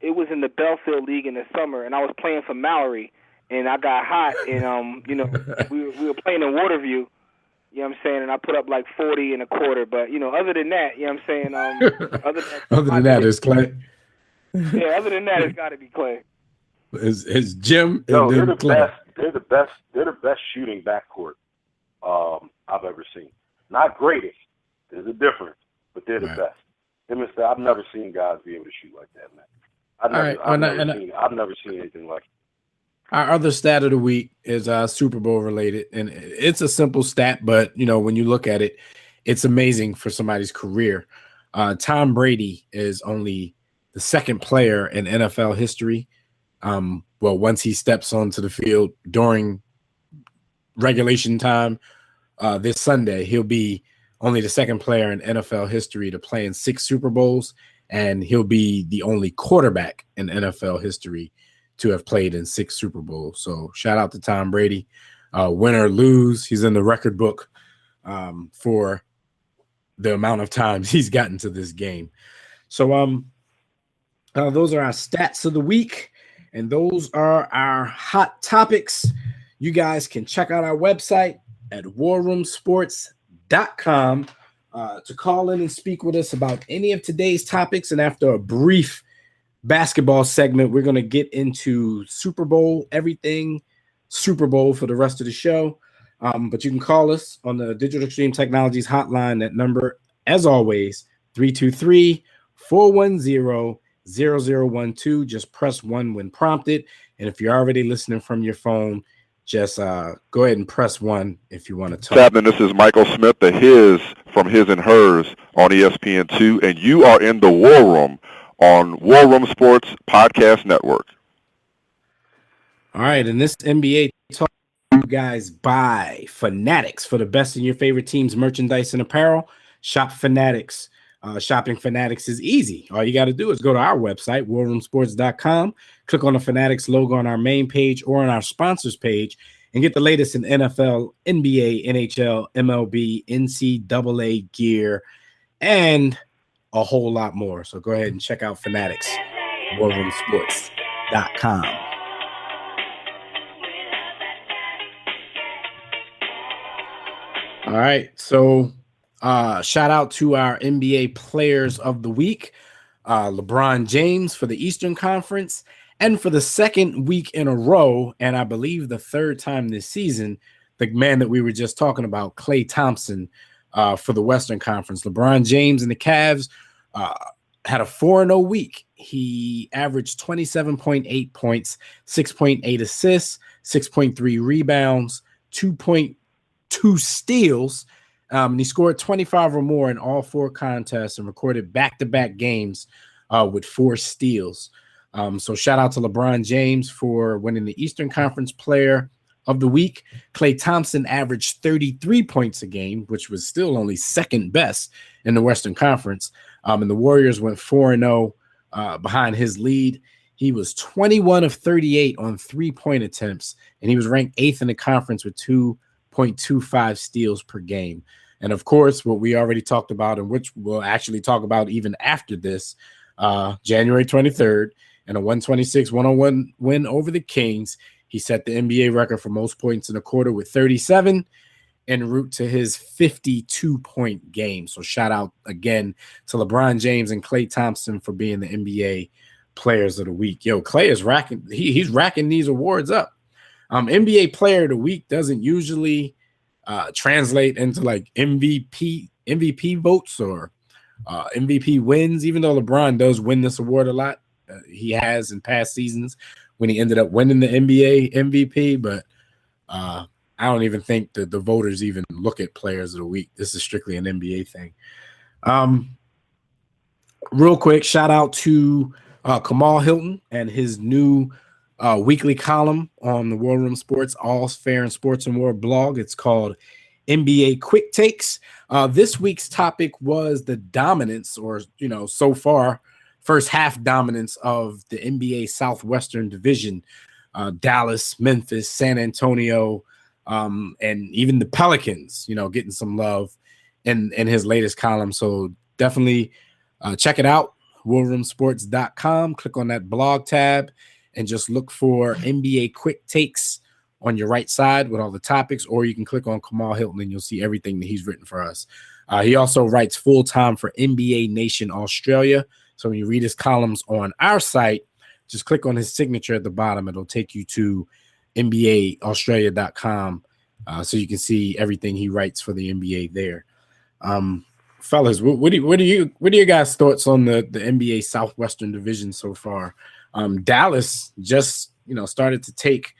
It was in the Belfield League in the summer, and I was playing for Mallory, and I got hot, and we were playing in Waterview. You know what I'm saying? And I put up like 40 and a quarter. But, other than that, you know what I'm saying? Other than that, it's Clay. Yeah, other than that, it's got to be Clay. It's Jim No, and they're then the Clay. best. They're the best shooting backcourt I've ever seen. Not greatest. There's a difference, but they're the best. I've never seen guys be able to shoot like that, man. I've never seen anything like it. Our other stat of the week is Super Bowl related, and it's a simple stat, but when you look at it, it's amazing for somebody's career. Tom Brady is only the second player in NFL history. Once he steps onto the field during regulation time this Sunday, he'll be only the second player in NFL history to play in 6 Super Bowls, and he'll be the only quarterback in NFL history to have played in 6 Super Bowls. So shout out to Tom Brady. Win or lose, he's in the record book for the amount of times he's gotten to this game. So those are our stats of the week, and those are our hot topics. You guys can check out our website at warroomsports.com to call in and speak with us about any of today's topics. And after a brief basketball segment, we're going to get into Super Bowl, everything Super Bowl for the rest of the show. But you can call us on the Digital Extreme Technologies hotline. That number, as always, 323-410-0012. Just press 1 when prompted. And if you're already listening from your phone, just go ahead and press 1 if you want to talk. Chapman, this is Michael Smith, the His from His and Hers on ESPN2, and you are in the War Room on War Room Sports Podcast Network. All right, and this NBA talk, you guys buy Fanatics for the best in your favorite team's merchandise and apparel. Shop Fanatics. Shopping Fanatics is easy. All you got to do is go to our website, warroomsports.com, click on the Fanatics logo on our main page or on our sponsors page, and get the latest in NFL, NBA, NHL, MLB, NCAA gear, and a whole lot more. So go ahead and check out Fanatics, warroomsports.com. All right, so shout out to our NBA players of the week, LeBron James for the Eastern Conference, and for the second week in a row, and I believe the third time this season, the man that we were just talking about, Klay Thompson, for the Western Conference. LeBron James and the Cavs had a 4-0 week. He averaged 27.8 points, 6.8 assists, 6.3 rebounds, 2.2 steals. And he scored 25 or more in all 4 contests and recorded back-to-back games with 4 steals. So shout out to LeBron James for winning the Eastern Conference Player of the Week. Klay Thompson averaged 33 points a game, which was still only second best in the Western Conference. And the Warriors went 4-0 behind his lead. He was 21 of 38 on 3-point attempts, and he was ranked 8th in the conference with 2.25 steals per game. And of course, what we already talked about, and which we'll actually talk about even after this, January 23rd, in a 126-101 win over the Kings, he set the NBA record for most points in a quarter with 37, en route to his 52-point game. So shout out again to LeBron James and Klay Thompson for being the NBA players of the week. Yo, Clay is racking. He's racking these awards up. NBA Player of the Week doesn't usually translate into like MVP votes or MVP wins, even though LeBron does win this award a lot. He has in past seasons when he ended up winning the NBA MVP, but I don't even think that the voters even look at Players of the Week. This is strictly an NBA thing. Real quick, shout out to Kamal Hilton and his new weekly column on the War Room Sports All Fair and Sports and War blog. It's called NBA Quick Takes. This week's topic was the dominance, or so far, first half dominance of the NBA Southwestern Division. Dallas, Memphis, San Antonio, and even the Pelicans, getting some love in his latest column. So definitely check it out, warroomsports.com. Click on that blog tab and just look for NBA Quick Takes on your right side with all the topics, or you can click on Kamal Hilton and you'll see everything that he's written for us. He also writes full-time for NBA Nation Australia. So when you read his columns on our site, just click on his signature at the bottom. It'll take you to NBAAustralia.com so you can see everything he writes for the NBA there. Fellas, what are your guys' thoughts on the NBA Southwestern Division so far? Dallas just started to take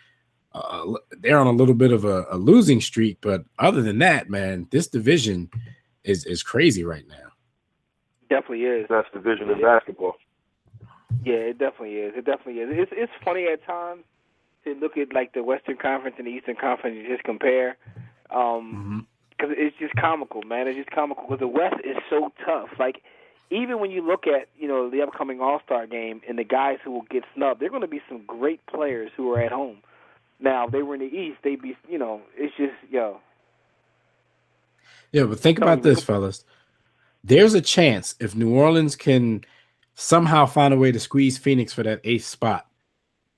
they're on a little bit of a losing streak, but other than that, man, this division is crazy right now. Definitely is. Best division in basketball. Yeah, it definitely is. It definitely is. It's funny at times to look at like the Western Conference and the Eastern Conference and just compare. Because it's just comical, man. It's just comical because the West is so tough. Like, even when you look at, the upcoming All-Star game and the guys who will get snubbed, there are going to be some great players who are at home. Now, if they were in the East, they'd be, it's just, Yeah, but think about this, fellas. There's a chance if New Orleans can somehow find a way to squeeze Phoenix for that 8th spot,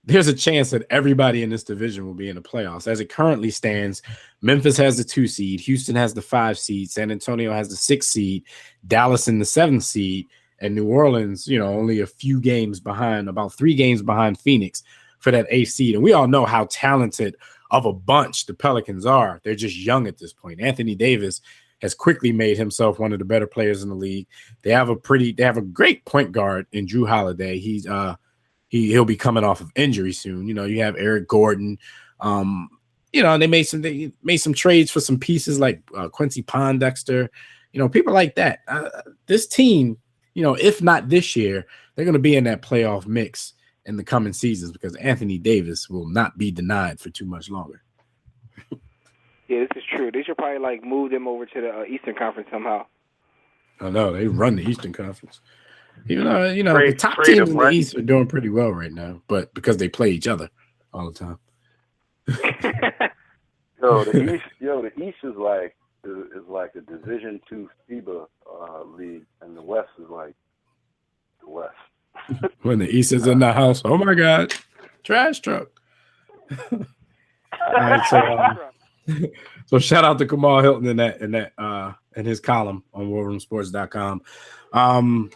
there's a chance that everybody in this division will be in the playoffs. As it currently stands, Memphis has the 2 seed, Houston has the 5 seed, San Antonio has the 6 seed, Dallas in the 7th seed, and New Orleans, only a few games behind, about 3 games behind Phoenix for that 8th seed. And we all know how talented of a bunch the Pelicans are. They're just young at this point. Anthony Davis has quickly made himself one of the better players in the league. They have a great point guard in Drew Holiday. He'll be coming off of injury soon. You have Eric Gordon. And they made some trades for some pieces like Quincy Pondexter. People like that. This team, if not this year, they're going to be in that playoff mix in the coming seasons because Anthony Davis will not be denied for too much longer. Yeah, this is true. They should probably move them over to the Eastern Conference somehow. I know they run the Eastern Conference. Even though the top teams in the East are doing pretty well right now, but because they play each other all the time. The East is like a Division II FIBA league, and the West is like the West. When the East is in the house, oh my God, trash truck. All right, so shout out to Kamal Hilton in his column on warroomsports.com.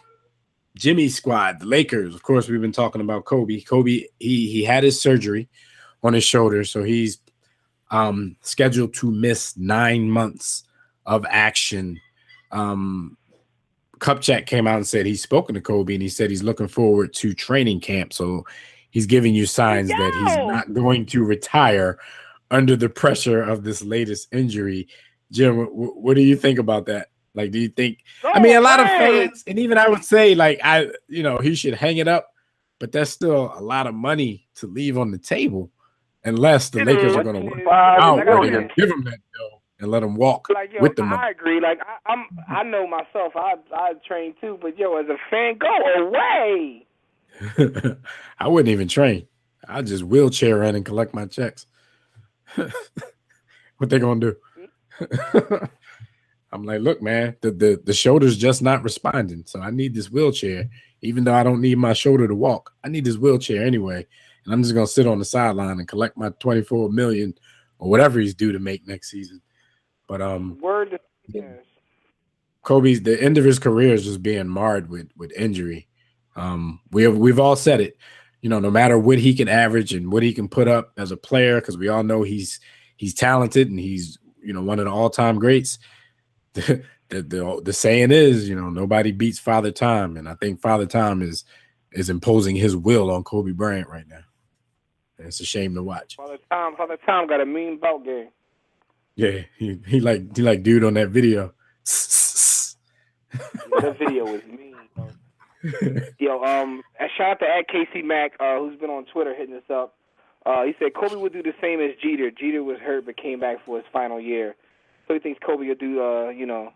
Jimmy's squad, the Lakers. Of course, we've been talking about Kobe. Kobe, he had his surgery on his shoulder, so he's scheduled to miss 9 months of action. Kupchak came out and said he's spoken to Kobe, and he said he's looking forward to training camp. So he's giving you signs that he's not going to retire under the pressure of this latest injury. Jim, what do you think about that? Like, do you think? I mean, a lot of fans, and even I would say, he should hang it up, but that's still a lot of money to leave on the table, unless the Lakers are going to work out where they're going to give him that dough and let him walk with the money. I agree. I know myself. I train too, but as a fan, go away. I wouldn't even train. I'd just wheelchair in and collect my checks. What they gonna do? I'm like, look, man, the shoulder's just not responding, so I need this wheelchair. Even though I don't need my shoulder to walk, I need this wheelchair anyway, and I'm just gonna sit on the sideline and collect my $24 million or whatever he's due to make next season. But Kobe's, the end of his career is just being marred with injury. We've all said it. No matter what he can average and what he can put up as a player, because we all know he's talented and he's one of the all-time greats. The saying is, nobody beats Father Time, and I think Father Time is imposing his will on Kobe Bryant right now. And it's a shame to watch. Father Time got a mean bout game. Yeah, he like dude on that video. That video was mean. Yo, shout out to @KC Mac, who's been on Twitter hitting us up. He said Kobe would do the same as Jeter. Jeter was hurt but came back for his final year. So he thinks Kobe will do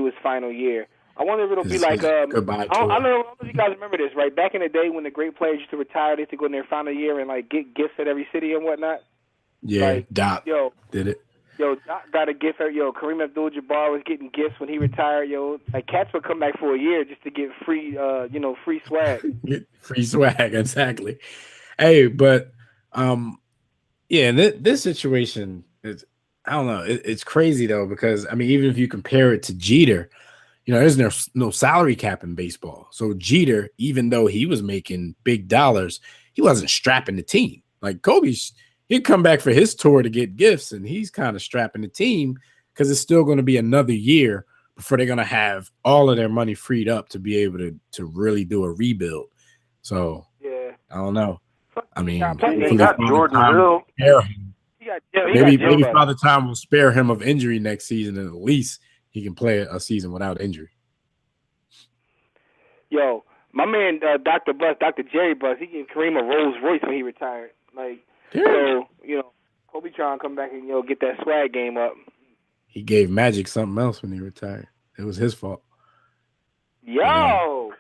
his final year. I wonder if it'll be like goodbye. I don't know if you guys remember this, right? Back in the day when the great players used to retire, they used to go in their final year and like get gifts at every city and whatnot. Yeah, like, Doc did it. Yo, Doc got a gift. Kareem Abdul-Jabbar was getting gifts when he retired. Like cats would come back for a year just to get free, free swag. Free swag, exactly. Hey, but this situation is, I don't know. It's crazy though, because I mean, even if you compare it to Jeter, there's no salary cap in baseball. So Jeter, even though he was making big dollars, he wasn't strapping the team. Like he'd come back for his tour to get gifts, and he's kind of strapping the team because it's still going to be another year before they're going to have all of their money freed up to be able to really do a rebuild. So yeah, I don't know. I mean, he got Jordan Hill. Maybe Father Time will spare him of injury next season, and at least he can play a season without injury. Yo, my man, Dr. Jerry Buss, he gave Kareem a Rolls Royce when he retired. Like, so, Kobe trying to come back and, get that swag game up. He gave Magic something else when he retired. It was his fault. Yo!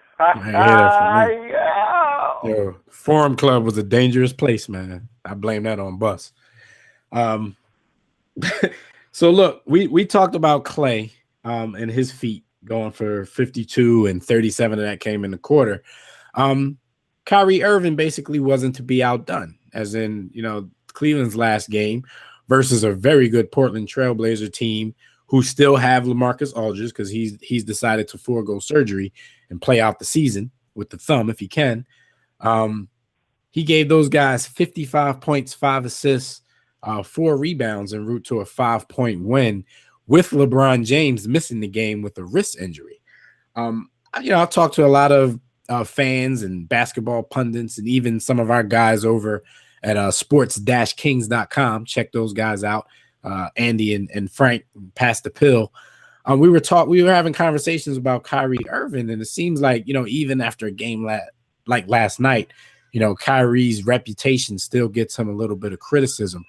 Yo, Forum Club was a dangerous place, man. I blame that on Buss. So look, we talked about Clay and his feet going for 52 and 37 of that came in the quarter. Kyrie Irving basically wasn't to be outdone, as in, Cleveland's last game versus a very good Portland Trailblazer team who still have LaMarcus Aldridge because he's decided to forego surgery and play out the season with the thumb if he can. He gave those guys 55 points, 5 assists, 4 rebounds en route to a 5-point win with LeBron James missing the game with a wrist injury. I've talked to a lot of fans and basketball pundits and even some of our guys over at sports-kings.com. Check those guys out. Andy and Frank Pass the Pill. We were having conversations about Kyrie Irving, and it seems like, even after a game like last night, Kyrie's reputation still gets him a little bit of criticism.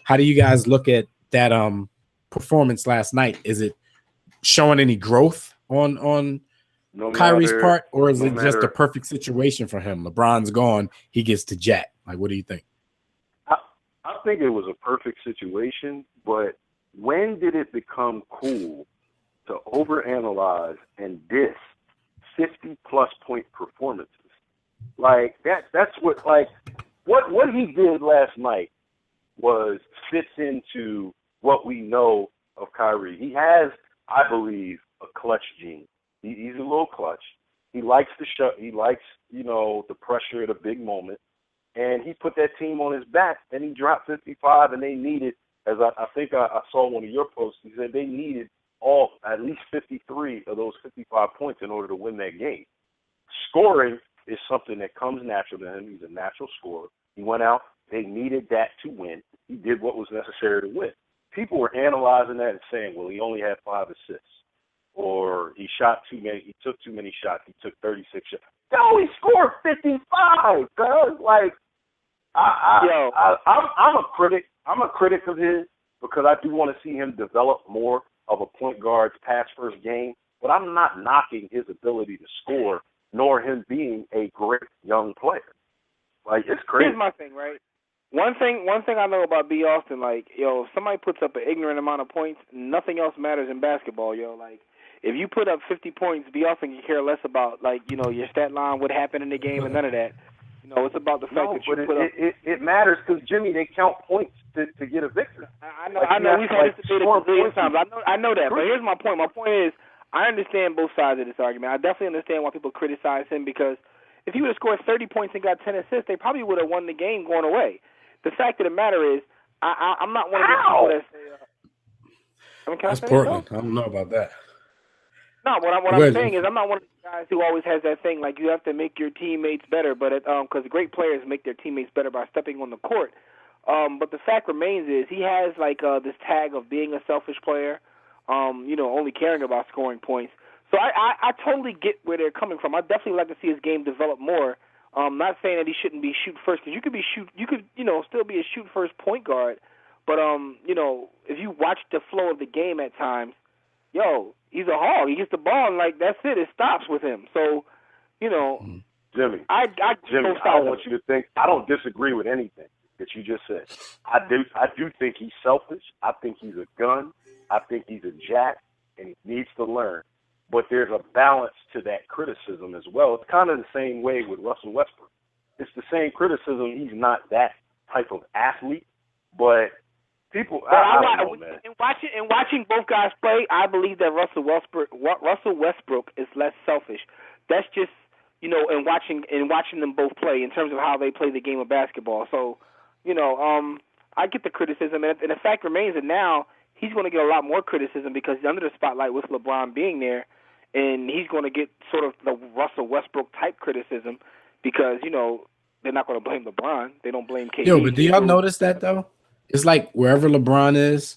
How do you guys look at that performance last night? Is it showing any growth on Kyrie's part, or is it just a perfect situation for him? LeBron's gone, he gets to jack. Like, what do you think? I think it was a perfect situation, but when did it become cool to overanalyze and diss 50-plus point performances? Like that's what what he did last night fits into what we know of Kyrie. He has, I believe, a clutch gene. He's a little clutch. He likes the shot. He likes, the pressure at a big moment. And he put that team on his back, and he dropped 55, and they needed, as I think I saw one of your posts, he said they needed at least 53 of those 55 points in order to win that game. Scoring is something that comes natural to him. He's a natural scorer. He went out. They needed that to win. He did what was necessary to win. People were analyzing that and saying, well, he only had 5 assists. Or he shot too many. He took too many shots. He took 36 shots. No, he scored 55, cuz. Like, I'm a critic. I'm a critic of his because I do want to see him develop more of a point guard's pass-first game. But I'm not knocking his ability to score, nor him being a great young player. Like, it's crazy. Here's my thing, right? One thing I know about B. Austin, if somebody puts up an ignorant amount of points, nothing else matters in basketball, Like, if you put up 50 points, B. Austin can care less about, your stat line, what happened in the game, and none of that. It's about the fact that you put up. It matters because, Jimmy, they count points to get a victory. I know. We've had this debate a billion times. I know that. But here's my point. My point is, I understand both sides of this argument. I definitely understand why people criticize him because if he would have scored 30 points and got 10 assists, they probably would have won the game going away. The fact of the matter is, I'm not one of these people that say, can That's I say Portland. So? I don't know about that. No, what I'm saying is I'm not one of these guys who always has that thing like you have to make your teammates better, but because great players make their teammates better by stepping on the court. But the fact remains is he has like this tag of being a selfish player, only caring about scoring points. So I totally get where they're coming from. I definitely like to see his game develop more. Not saying that he shouldn't be shoot first, because you could still be a shoot first point guard. But if you watch the flow of the game at times, he's a hog. He gets the ball and like that's it. It stops with him. So, Jimmy, I don't want you to think I don't disagree with anything that you just said. I do think he's selfish. I think he's a gun. I think he's a jack, and he needs to learn. But there's a balance to that criticism as well. It's kind of the same way with Russell Westbrook. It's the same criticism. He's not that type of athlete, but people. I don't know, man. In watching both guys play, I believe that Russell Westbrook is less selfish. That's just in watching them both play in terms of how they play the game of basketball. So, I get the criticism, and the fact remains that now he's going to get a lot more criticism because he's under the spotlight with LeBron being there, and he's going to get sort of the Russell Westbrook type criticism because they're not going to blame LeBron. They don't blame KD. But do y'all notice that though? It's like wherever LeBron is,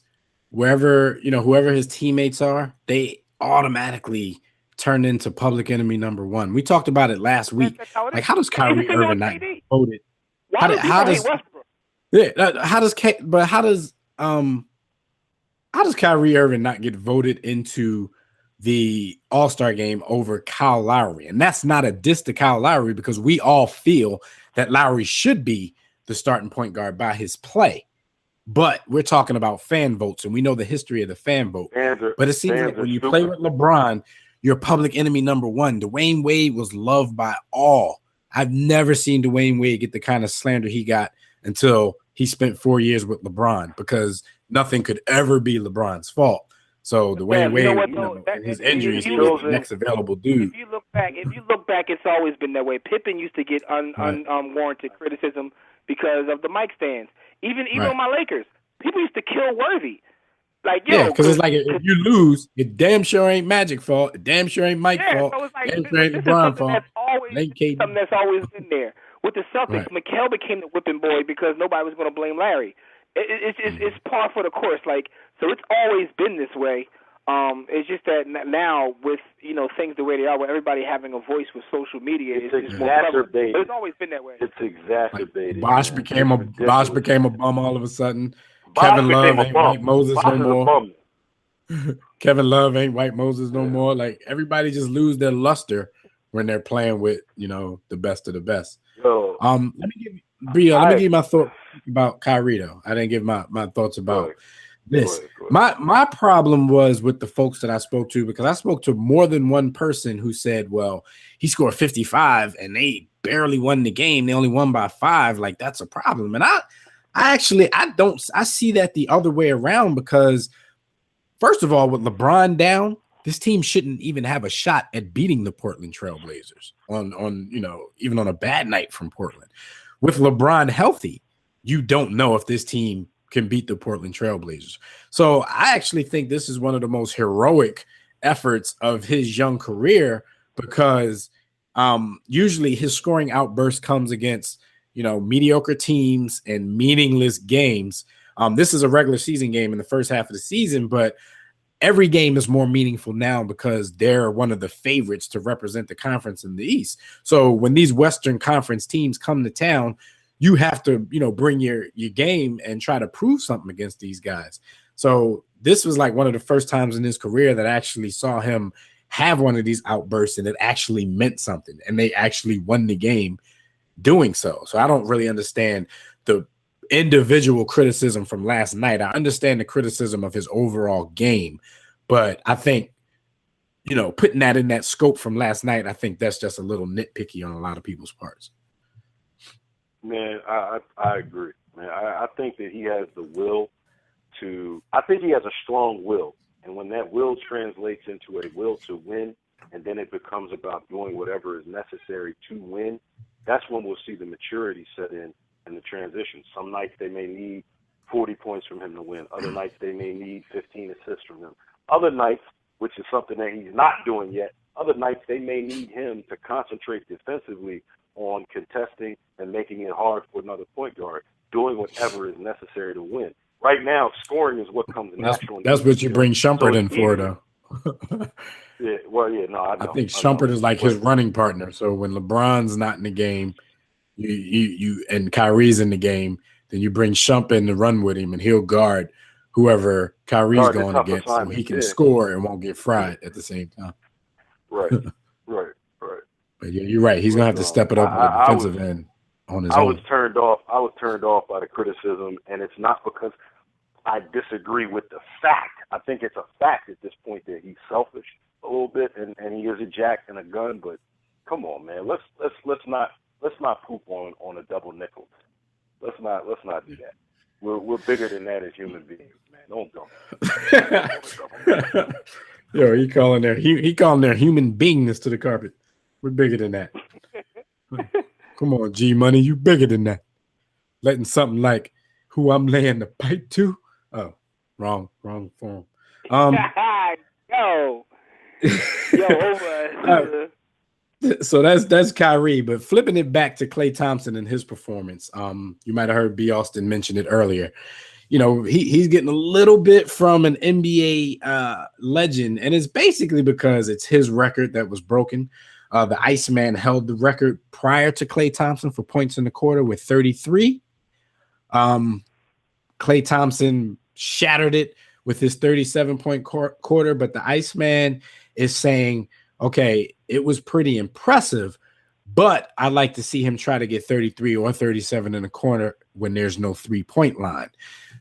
wherever whoever his teammates are, they automatically turn into public enemy number one. We talked about it last week. Like, how does Kyrie Irving not get voted? How does Westbrook? Yeah, how does Kyrie Irving not get voted into the All-Star game over Kyle Lowry? And that's not a diss to Kyle Lowry because we all feel that Lowry should be the starting point guard by his play. But we're talking about fan votes, and we know the history of the fan vote. But it seems like when you play with LeBron, you're public enemy number one. Dwayne Wade was loved by all. I've never seen Dwayne Wade get the kind of slander he got until he spent 4 years with LeBron, because nothing could ever be LeBron's fault. So Dwayne Wade, his injuries, he was the next available dude. If you look back, it's always been that way. Pippen used to get unwarranted criticism because of the mic stands. Even on my Lakers, people used to kill Worthy. Like, because it's like if you lose, it damn sure ain't Magic fault. It damn sure ain't Mike fault. So it's like, damn sure ain't LeBron fault. Something that's always been there. With the Celtics, Mikal became the whipping boy because nobody was going to blame Larry. It's par for the course. Like, so it's always been this way. It's just that now with things the way they are, with everybody having a voice with social media, it's exacerbated. But it's always been that way. It's exacerbated. Bosh became a bum all of a sudden. Kevin Love ain't White Moses no more. Kevin Love ain't White Moses no more. Like, everybody just lose their luster when they're playing with the best of the best. Let me give you my thought about Kyrie though. I didn't give my thoughts about this. My problem was with the folks that I spoke to, because I spoke to more than one person who said, well, he scored 55 and they barely won the game. They only won by 5. Like, that's a problem. And I see that the other way around, because first of all, with LeBron down, this team shouldn't even have a shot at beating the Portland Trailblazers on even on a bad night from Portland. With LeBron healthy, you don't know if this team can beat the Portland Trailblazers. So I actually think this is one of the most heroic efforts of his young career, because usually his scoring outburst comes against mediocre teams and meaningless games. This is a regular season game in the first half of the season, but every game is more meaningful now because they're one of the favorites to represent the conference in the East. So when these Western Conference teams come to town, you have to, bring your game and try to prove something against these guys. So this was like one of the first times in his career that I actually saw him have one of these outbursts and it actually meant something, and they actually won the game doing so. So I don't really understand the individual criticism from last night. I understand the criticism of his overall game, but I think, putting that in that scope from last night, I think that's just a little nitpicky on a lot of people's parts. Man, I agree. Man, I think that he has the will I think he has a strong will. And when that will translates into a will to win, and then it becomes about doing whatever is necessary to win, that's when we'll see the maturity set in and the transition. Some nights they may need 40 points from him to win. Other nights they may need 15 assists from him. Other nights, which is something that he's not doing yet, other nights they may need him to concentrate defensively on contesting and making it hard for another point guard, doing whatever is necessary to win. Right now, scoring is what comes natural. That's what you bring Shumpert in for, though. Yeah, well, yeah, no, I know. I think Shumpert is like his running partner. So when LeBron's not in the game, you and Kyrie's in the game, then you bring Shumpert in to run with him, and he'll guard whoever Kyrie's going against, so he can score and won't get fried at the same time. Right, right. But yeah, you're right. He's gonna have to step it up on the defensive end on his own. I was turned off by the criticism, and it's not because I disagree with the fact. I think it's a fact at this point that he's selfish a little bit, and he is a jack and a gun. But come on, man, let's not poop on a double nickel. Let's not do that. We're bigger than that as human beings, man. Don't go. Yo, he calling their human beingness to the carpet. We're bigger than that. Come on, G Money, you bigger than that. Letting something like who I'm laying the pipe to. Oh, wrong form. Over. So that's Kyrie, but flipping it back to Klay Thompson and his performance. You might have heard B. Austin mention it earlier. You know, he's getting a little bit from an NBA legend, and it's basically because it's his record that was broken. The Iceman held the record prior to Klay Thompson for points in the quarter with 33. Klay Thompson shattered it with his 37-point quarter, but the Iceman is saying, okay, it was pretty impressive, but I'd like to see him try to get 33 or 37 in the corner when there's no three-point line.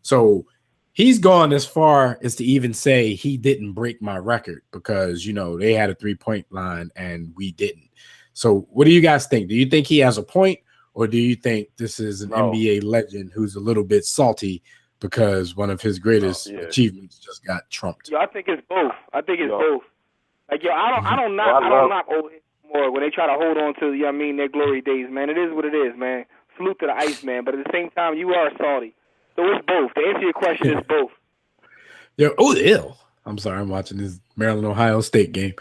So he's gone as far as to even say he didn't break my record because, you know, they had a three-point line and we didn't. So what do you guys think? Do you think he has a point, or do you think this is an NBA legend who's a little bit salty because one of his greatest achievements just got trumped? Yo, I think it's both. Both. Like, yo, I don't knock old heads more when they try to hold on to, you know what I mean, their glory days, man. It is what it is, man. Salute to the Iceman, but at the same time, you are salty. So it's both. To answer your question, it's both. Yo, I'm sorry, I'm watching this Maryland-Ohio State game.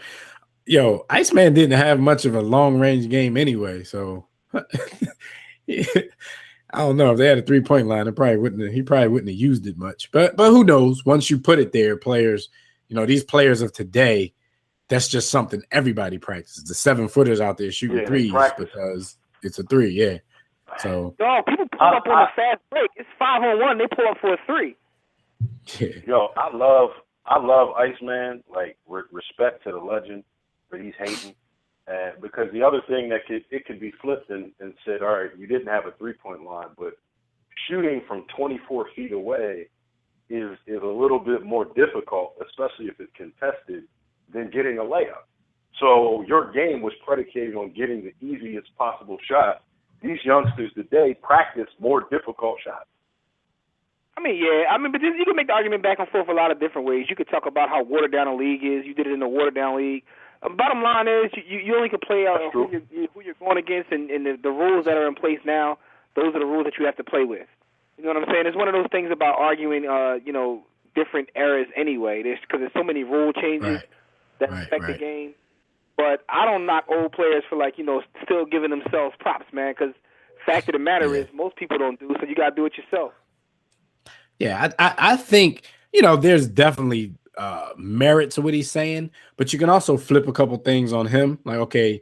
Yo, Iceman didn't have much of a long-range game anyway, so I don't know if they had a three-point line. He probably wouldn't have used it much. But who knows? Once you put it there, players, you know, these players of today, that's just something everybody practices. The 7-footers out there shooting threes because it's a three, yeah. So people pull up on a fast break. It's 5-on-1. They pull up for a three. Yeah. Yo, I love Iceman. Like, respect to the legend, but he's hating. And because the other thing that it could be flipped and said, all right, you didn't have a three-point line, but shooting from 24 feet away is a little bit more difficult, especially if it's contested, than getting a layup. So your game was predicated on getting the easiest possible shot. These youngsters today practice more difficult shots. But you can make the argument back and forth a lot of different ways. You could talk about how watered down the league is. You did it in the watered down league. Bottom line is you only can play out who you're going against, and the rules that are in place now, those are the rules that you have to play with. You know what I'm saying? It's one of those things about arguing, different eras anyway. Because there's so many rule changes that affect the game. But I don't knock old players for, still giving themselves props, man, because fact of the matter is most people don't do, so you got to do it yourself. Yeah, I think, there's definitely merit to what he's saying, but you can also flip a couple things on him. Like, okay,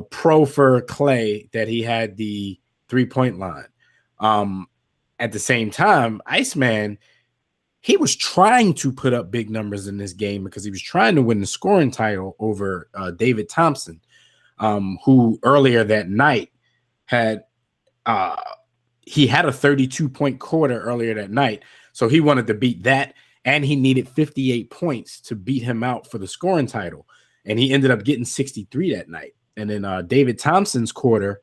pro for Klay that he had the three-point line. At the same time, Iceman, he was trying to put up big numbers in this game because he was trying to win the scoring title over David Thompson, who earlier that night had he had a 32-point quarter earlier that night. So he wanted to beat that, and he needed 58 points to beat him out for the scoring title. And he ended up getting 63 that night. And then David Thompson's quarter,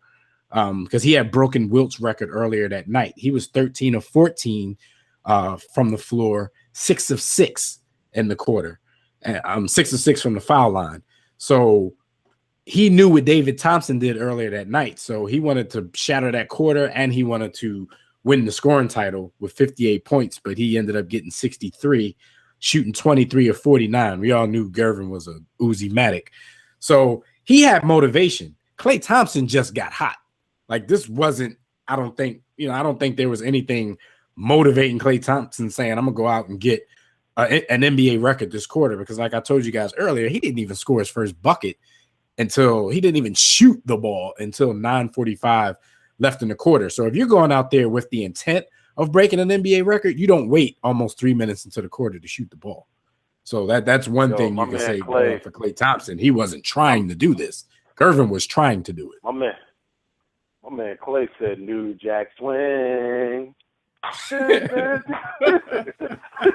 because he had broken Wilt's record earlier that night. He was 13 of 14 from the floor, 6 of 6 in the quarter, 6 of 6 from the foul line. So he knew what David Thompson did earlier that night. So he wanted to shatter that quarter, and he wanted to win the scoring title with 58 points, but he ended up getting 63, shooting 23 of 49. We all knew Gervin was a Uzi-matic. So he had motivation. Klay Thompson just got hot. Like, this wasn't, I don't think there was anything motivating Klay Thompson saying, I'm going to go out and get an NBA record this quarter, because like I told you guys earlier, he didn't even score his first bucket until he didn't even shoot the ball until 9:45 left in the quarter. So if you're going out there with the intent of breaking an NBA record, you don't wait almost 3 minutes into the quarter to shoot the ball. So that's one thing you can say for Klay Thompson. He wasn't trying to do this. Gervin was trying to do it. My man Klay said, "New Jack Swing."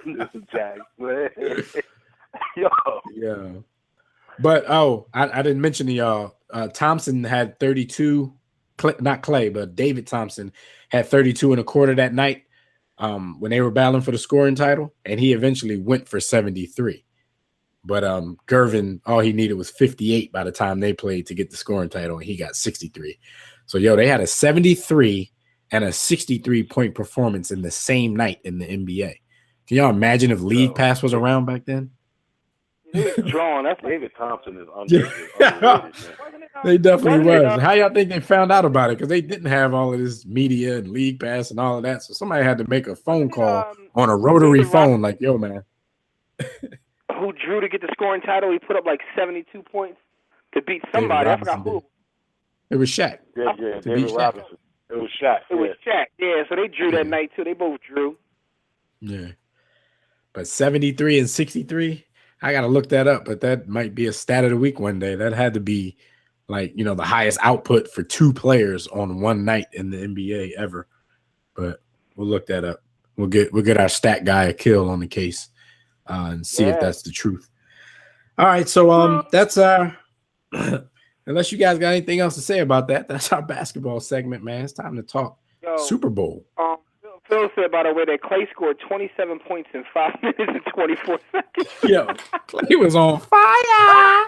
New Jack Swing. Yo. Yeah. But I didn't mention to y'all. Thompson had 32. Not Klay, but David Thompson had 32 and a quarter that night when they were battling for the scoring title, and he eventually went for 73. But Gervin, all he needed was 58 by the time they played to get the scoring title, and he got 63. So, they had a 73 and a 63-point performance in the same night in the NBA. Can y'all imagine if League Pass was around back then? He was drawn. That's David Thompson is underrated. They definitely was. How y'all think they found out about it? Because they didn't have all of this media and League Pass and all of that. So somebody had to make a phone call on a rotary phone like, yo, man. Who drew to get the scoring title? He put up like 72 points to beat somebody. I forgot who. It was Shaq. Yeah, David Robinson. It was Shaq. It was Shaq. Yeah, so they drew that night too. They both drew. Yeah. But 73 and 63, I got to look that up, but that might be a stat of the week one day. That had to be like, the highest output for two players on one night in the NBA ever. But we'll look that up. We'll get our stat guy a kill on the case and see if that's the truth. All right, so that's our unless you guys got anything else to say about that, that's our basketball segment, man. It's time to talk Super Bowl. Phil said, by the way, that Klay scored 27 points in 5 minutes and 24 seconds. Yo, Klay was on fire.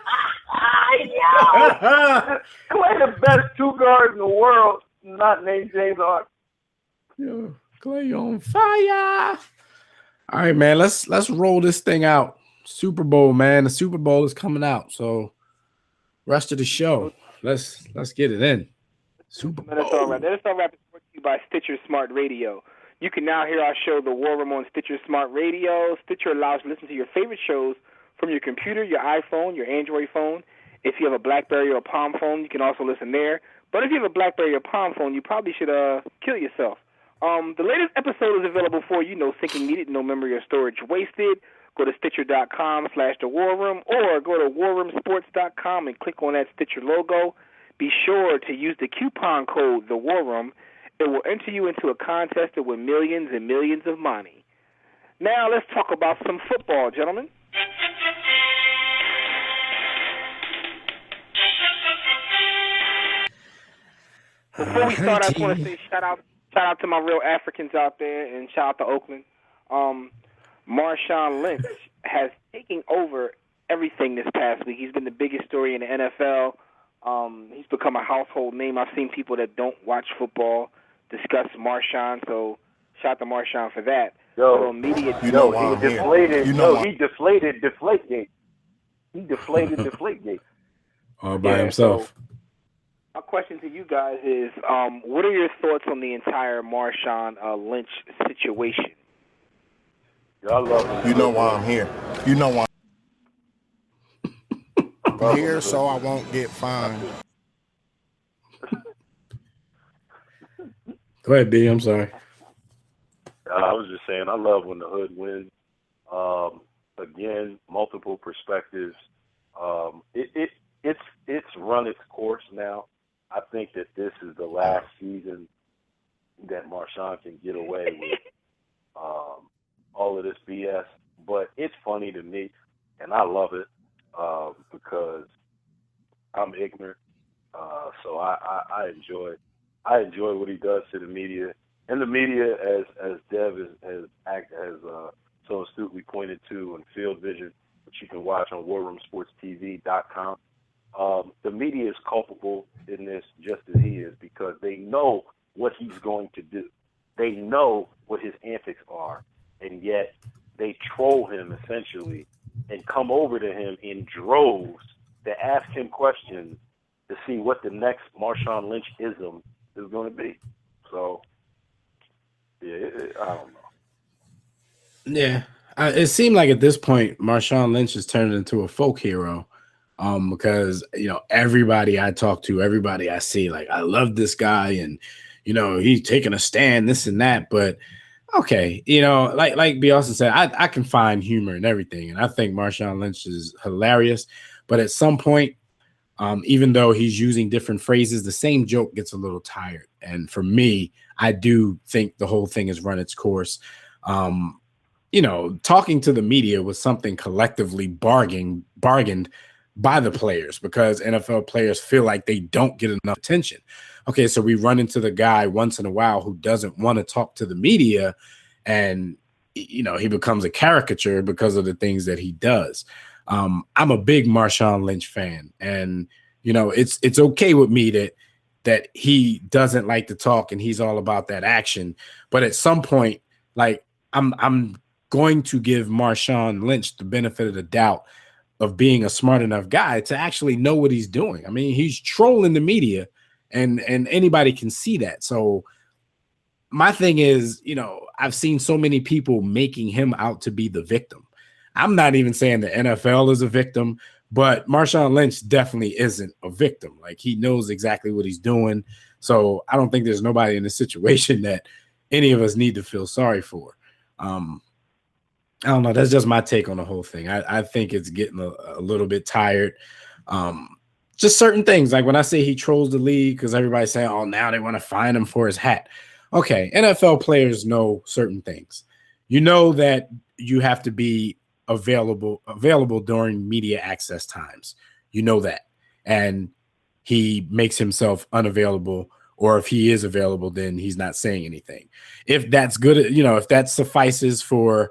Klay, the best two guards in the world, not named James Harden. Yo, Klay on fire. All right, man, let's roll this thing out. Super Bowl, man. The Super Bowl is coming out, so rest of the show, let's get it in. Super Bowl. That's all right. That's all right. Brought to you by Stitcher Smart Radio. You can now hear our show, The War Room, on Stitcher Smart Radio. Stitcher allows you to listen to your favorite shows from your computer, your iPhone, your Android phone. If you have a BlackBerry or a Palm phone, you can also listen there. But if you have a BlackBerry or Palm phone, you probably should kill yourself. The latest episode is available for you. No syncing needed, no memory or storage wasted. Go to Stitcher.com/The War Room, or go to WarRoomSports.com and click on that Stitcher logo. Be sure to use the coupon code The War Room. It will enter you into a contest that will win millions and millions of money. Now let's talk about some football, gentlemen. Before we start, I just want to say shout out to my real Africans out there, and shout out to Oakland. Marshawn Lynch has taken over everything this past week. He's been the biggest story in the NFL. He's become a household name. I've seen people that don't watch football discuss Marshawn, so shout out to Marshawn for that. He deflated Deflategate. He deflated Deflategate. All by himself. So my question to you guys is, what are your thoughts on the entire Marshawn Lynch situation? I love him. You know why I'm here. You know why I'm here, so I won't get fined. Go ahead, B. I'm sorry. I was just saying, I love when the hood wins. Again, multiple perspectives. It's run its course now. I think that this is the last season that Marshawn can get away with all of this BS. But it's funny to me, and I love it because I'm ignorant. So I enjoy what he does to the media. And the media, as Dev has so astutely pointed to in Field Vision, which you can watch on WarRoomSportsTV.com. the media is culpable in this just as he is, because they know what he's going to do. They know what his antics are, and yet they troll him essentially and come over to him in droves to ask him questions to see what the next Marshawn Lynch-ism is going to be. So, yeah, I don't know. Yeah, it seemed like at this point, Marshawn Lynch has turned into a folk hero, because everybody I talk to, everybody I see, like, I love this guy, and he's taking a stand, this and that. But okay, like B. Austin said, I can find humor in everything, and I think Marshawn Lynch is hilarious. But at some point, even though he's using different phrases, the same joke gets a little tired. And for me, I do think the whole thing has run its course. Talking to the media was something collectively bargained by the players, because NFL players feel like they don't get enough attention. Okay, so we run into the guy once in a while who doesn't want to talk to the media, and he becomes a caricature because of the things that he does. I'm a big Marshawn Lynch fan, and it's okay with me that he doesn't like to talk and he's all about that action. But at some point, like, I'm going to give Marshawn Lynch the benefit of the doubt of being a smart enough guy to actually know what he's doing. I mean, he's trolling the media, and anybody can see that. So my thing is, I've seen so many people making him out to be the victim. I'm not even saying the NFL is a victim, but Marshawn Lynch definitely isn't a victim. Like, he knows exactly what he's doing. So I don't think there's nobody in this situation that any of us need to feel sorry for. I don't know. That's just my take on the whole thing. I think it's getting a little bit tired. Just certain things. Like when I say he trolls the league, because everybody's saying, oh, now they want to fine him for his hat. Okay, NFL players know certain things. You know that you have to be available during media access times. You know that. And he makes himself unavailable, or if he is available, then he's not saying anything. If that's good, if that suffices for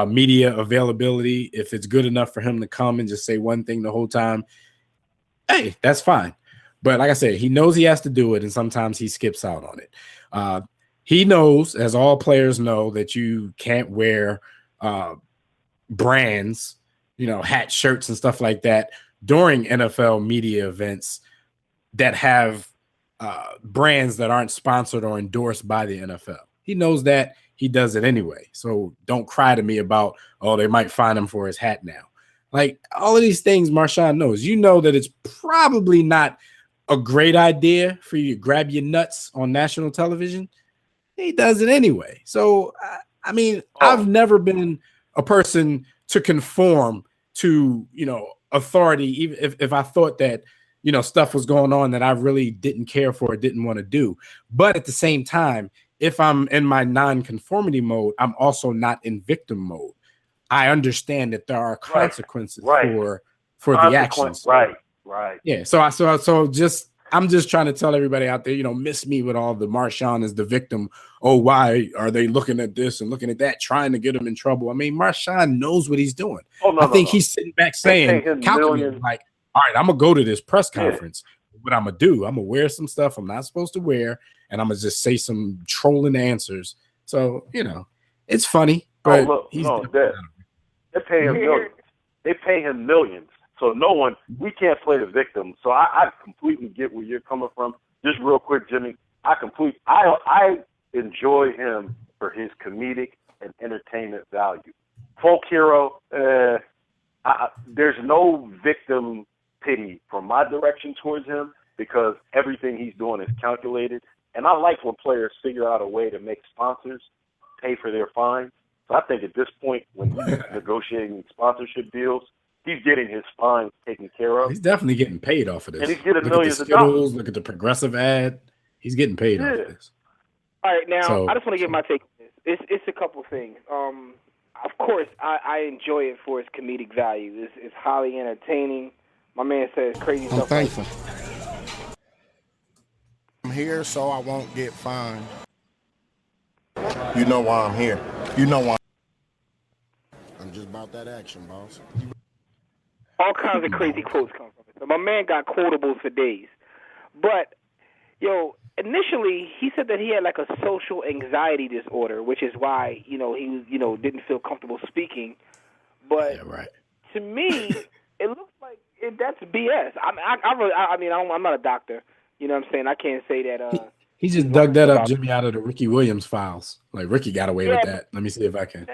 media availability, if it's good enough for him to come and just say one thing the whole time, hey, that's fine. But like I said, he knows he has to do it, and sometimes he skips out on it. He knows, as all players know, that you can't wear brands, hat, shirts, and stuff like that during NFL media events that have brands that aren't sponsored or endorsed by the NFL. He knows that. He does it anyway. So don't cry to me about, oh, they might fine him for his hat now. Like, all of these things Marshawn knows. You know that it's probably not a great idea for you to grab your nuts on national television. He does it anyway. So, I mean, I've never been a person to conform to, authority, even if I thought that, stuff was going on that I really didn't care for or didn't want to do. But at the same time, if I'm in my non-conformity mode, I'm also not in victim mode. I understand that there are consequences for the actions. Right. Yeah. So I'm just trying to tell everybody out there, miss me with all the Marshawn is the victim. Oh, why are they looking at this and looking at that, trying to get him in trouble? I mean, Marshawn knows what he's doing. I think he's sitting back saying, calculating, like, all right, I'm going to go to this press conference. What I'm going to do, I'm going to wear some stuff I'm not supposed to wear, and I'm going to just say some trolling answers. So, it's funny, but they pay him millions. They pay him millions. So we can't play the victim. So I completely get where you're coming from. Just real quick, Jimmy, I enjoy him for his comedic and entertainment value. Folk hero, there's no victim pity from my direction towards him, because everything he's doing is calculated. And I like when players figure out a way to make sponsors pay for their fines. So I think at this point, when he's negotiating sponsorship deals, he's getting his fines taken care of. He's definitely getting paid off of this. And he's getting millions of dollars. Look at the Progressive ad. He's getting paid off of this. All right, now, I just want to get my take on this. It's a couple things. Of course, I enjoy it for its comedic value. It's highly entertaining. My man says crazy stuff. I'm thankful. I'm here so I won't get fined. You know why I'm here. You know why. I'm just about that action, boss. all kinds of crazy quotes come from it. So my man got quotables for days. But, initially he said that he had like a social anxiety disorder, which is why, he, didn't feel comfortable speaking. But to me, it looks like that's BS. I'm not a doctor. You know what I'm saying? I can't say that. He just dug that up, Jimmy, out of the Ricky Williams files. Like, Ricky got away with that. Let me see if I can.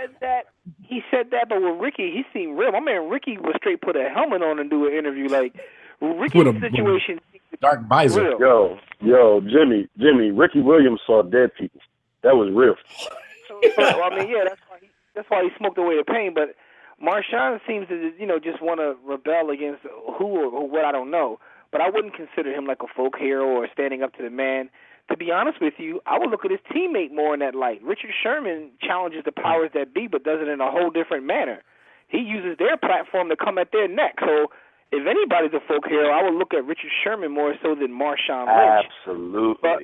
He said that, but with Ricky, he seemed real. My man Ricky would straight put a helmet on and do an interview. Like, Ricky's situation. Dark visor. Yo, Jimmy, Ricky Williams saw dead people. That was real. That's why he smoked away the pain. But Marshawn seems to, just want to rebel against who or what, I don't know. But I wouldn't consider him like a folk hero or standing up to the man. To be honest with you, I would look at his teammate more in that light. Richard Sherman challenges the powers that be, but does it in a whole different manner. He uses their platform to come at their neck. So if anybody's a folk hero, I would look at Richard Sherman more so than Marshawn Lynch. Absolutely. But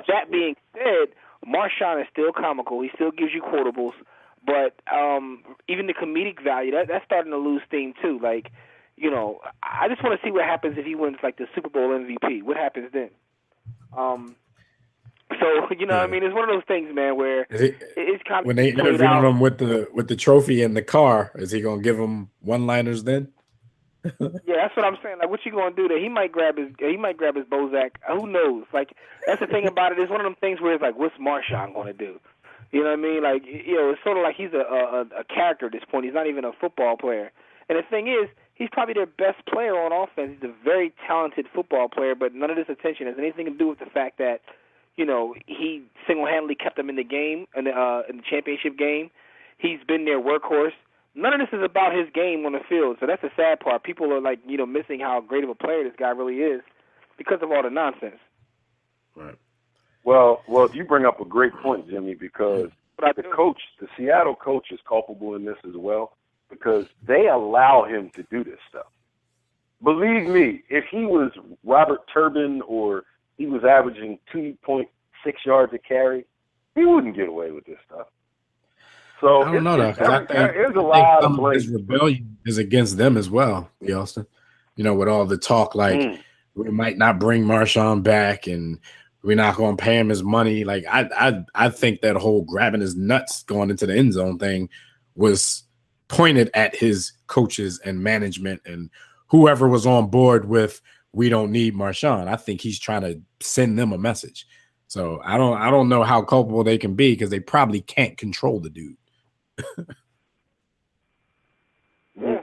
that being said, Marshawn is still comical. He still gives you quotables. But even the comedic value, that's starting to lose steam too. Like, I just want to see what happens if he wins like the Super Bowl MVP. What happens then? So it's one of those things, man, where it's kind of when they interview him with the trophy in the car. Is he gonna give him one-liners then? Yeah, that's what I'm saying. Like, what you gonna do there? He might grab his Bozak. Who knows? Like, that's the thing about it. It's one of them things where it's like, what's Marshawn gonna do? You know what I mean? Like, it's sort of like he's a character at this point. He's not even a football player. And the thing is, he's probably their best player on offense. He's a very talented football player, but none of this attention has anything to do with the fact that, he single-handedly kept them in the game, in the championship game. He's been their workhorse. None of this is about his game on the field, so that's the sad part. People are like, missing how great of a player this guy really is because of all the nonsense. Right. Well, you bring up a great point, Jimmy, because the Seattle coach is culpable in this as well, because they allow him to do this stuff. Believe me, if he was Robert Turbin or he was averaging 2.6 yards a carry, he wouldn't get away with this stuff. So I don't know that. I think there's a lot of blame. His rebellion is against them as well, Austin. With all the talk like we might not bring Marshawn back and we're not going to pay him his money. Like I think that whole grabbing his nuts going into the end zone thing was pointed at his coaches and management and whoever was on board with we don't need Marshawn. I think he's trying to send them a message. So I don't know how culpable they can be because they probably can't control the dude.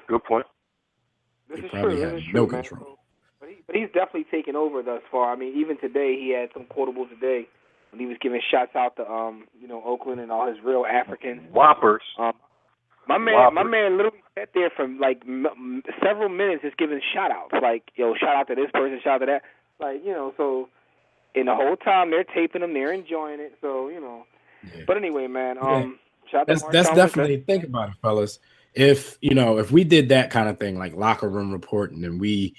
Good point. This They is probably true. have This is no true, man. control. But he's definitely taken over thus far. I mean, even today he had some quotables today when he was giving shots out to Oakland and all his real Africans. Whoppers. My man literally sat there for like several minutes just giving shout outs. Like, shout out to this person, shout out to that. Like, so and the whole time they're taping them, they're enjoying it. So, Yeah. But anyway, man, shout out to That's Marshawn definitely Lynch. think about it, fellas. If we did that kind of thing, like locker room reporting, and we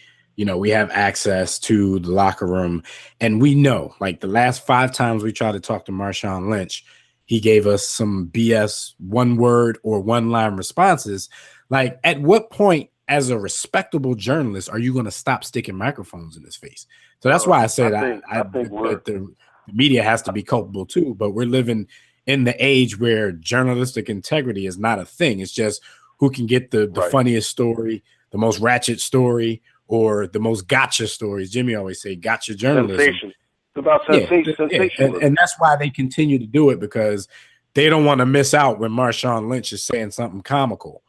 have access to the locker room, and we know, like the last 5 times we tried to talk to Marshawn Lynch, he gave us some BS one-word or one-line responses. Like, at what point, as a respectable journalist, are you going to stop sticking microphones in his face? So that's why I said I think that the media has to be culpable too. But we're living in the age where journalistic integrity is not a thing. It's just who can get the funniest story, the most ratchet story, or the most gotcha stories. Jimmy always say gotcha journalism. Sensation. It's about sensation. And that's why they continue to do it, because they don't want to miss out when Marshawn Lynch is saying something comical.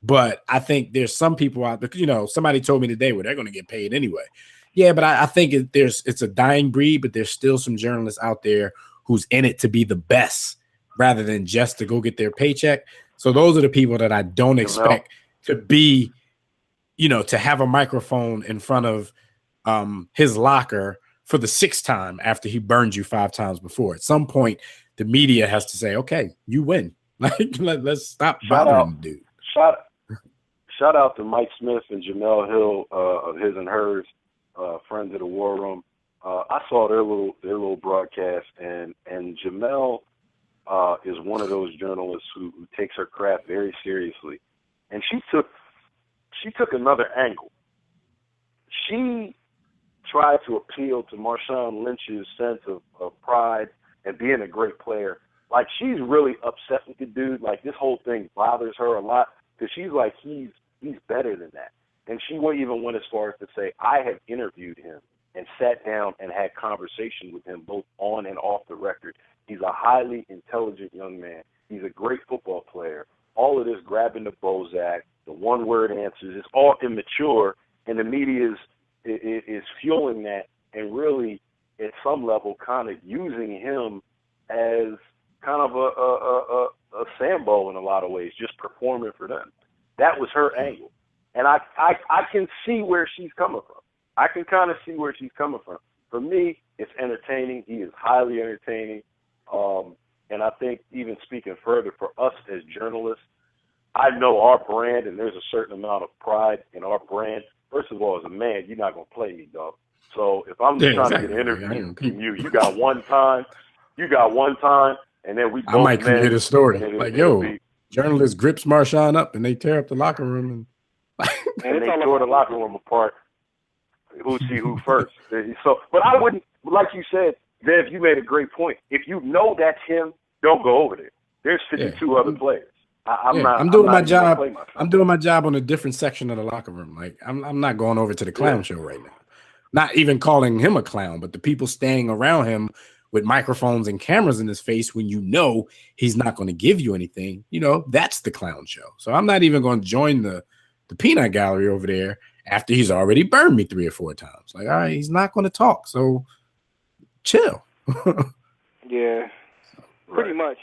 But I think there's some people out there, somebody told me today where they're going to get paid anyway. Yeah, but I think it's a dying breed, but there's still some journalists out there who's in it to be the best rather than just to go get their paycheck. So those are the people that I don't expect to be, to have a microphone in front of his locker for the 6th time after he burned you 5 times before. At some point, the media has to say, okay, you win. Like, let's stop bothering the dude. Shout out to Mike Smith and Jamel Hill of His and Hers, friends of the War Room. I saw their little broadcast, and Jamel is one of those journalists who takes her craft very seriously. And she she took another angle. She tried to appeal to Marshawn Lynch's sense of pride and being a great player. Like, she's really upset with the dude. Like, this whole thing bothers her a lot because she's like, he's better than that. And she won't even went as far as to say, I have interviewed him and sat down and had conversation with him both on and off the record. He's a highly intelligent young man. He's a great football player. All of this grabbing the Bozak, the one-word answers, it's all immature, and the media is fueling that and really, at some level, kind of using him as kind of a Sambo in a lot of ways, just performing for them. That was her angle. And I can see where she's coming from. I can kind of see where she's coming from. For me, it's entertaining. He is highly entertaining. And I think even speaking further for us as journalists, I know our brand, and there's a certain amount of pride in our brand. First of all, as a man, you're not going to play me, dog. So if I'm trying to get an interview from you, you got one time, and then we both I might create a story. Like, yo, be, journalist grips Marshawn up, and they tear up the locker room. And they tore the locker room apart. Who see who first. So, but I wouldn't, like you said, Dev, you made a great point. If you know that's him, don't go over there. There's 52 other players. I'm doing my job. I'm doing my job on a different section of the locker room. Like, I'm not going over to the clown show right now. Not even calling him a clown, but the people staying around him with microphones and cameras in his face when you know he's not going to give you anything. You know, that's the clown show. So I'm not even going to join the peanut gallery over there after he's already burned me 3 or 4 times. Like, all right, he's not going to talk. So chill. Yeah. Pretty much.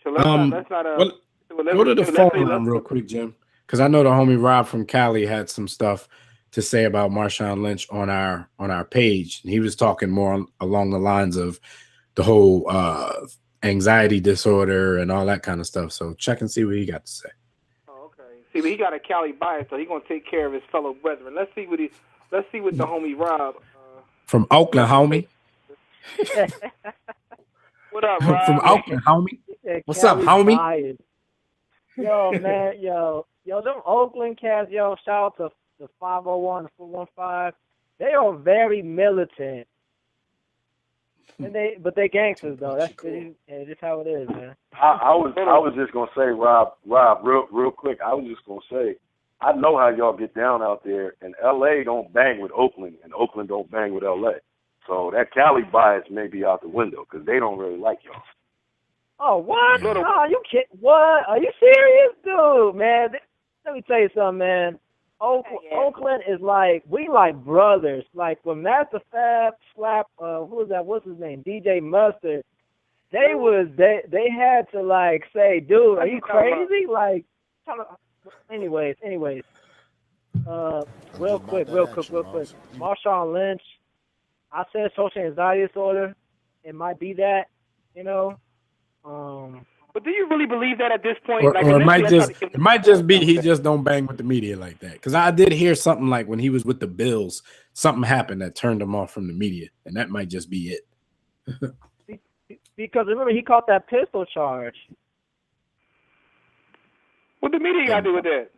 So let's not go to the phone line real quick, Jim, because I know the homie Rob from Cali had some stuff to say about Marshawn Lynch on our page. And he was talking more along the lines of the whole anxiety disorder and all that kind of stuff. So check and see what he got to say. Oh, okay. See, but he got a Cali bias, so he's gonna take care of his fellow brethren. Let's see what the homie Rob from Oakland, homie. What up, Rob? From Oakland, homie. What's up, homie? Bias. Yo, man, yo, them Oakland cats, yo, shout out to the 501, the 415. They are very militant. And they gangsters though. That's cool. Just how it is, man. I was just gonna say, Rob, real quick. I was just gonna say, I know how y'all get down out there, and LA don't bang with Oakland, and Oakland don't bang with LA. So that Cali bias may be out the window because they don't really like y'all. Oh, what? Oh, you kidding? What? Are you serious, dude? Man, let me tell you something, man. Oakland is like, we like brothers. Like when Master Fab slapped who was that? What's his name? DJ Mustard. They had to like say, dude, are you crazy? Like, anyways. Real quick. Marshawn Lynch. I said social anxiety disorder. It might be that, you know. But do you really believe that at this point? Or it might just be he just don't bang with the media like that. Because I did hear something like when he was with the Bills, something happened that turned him off from the media, and that might just be it. Because remember, he caught that pistol charge. What the media got to do with that?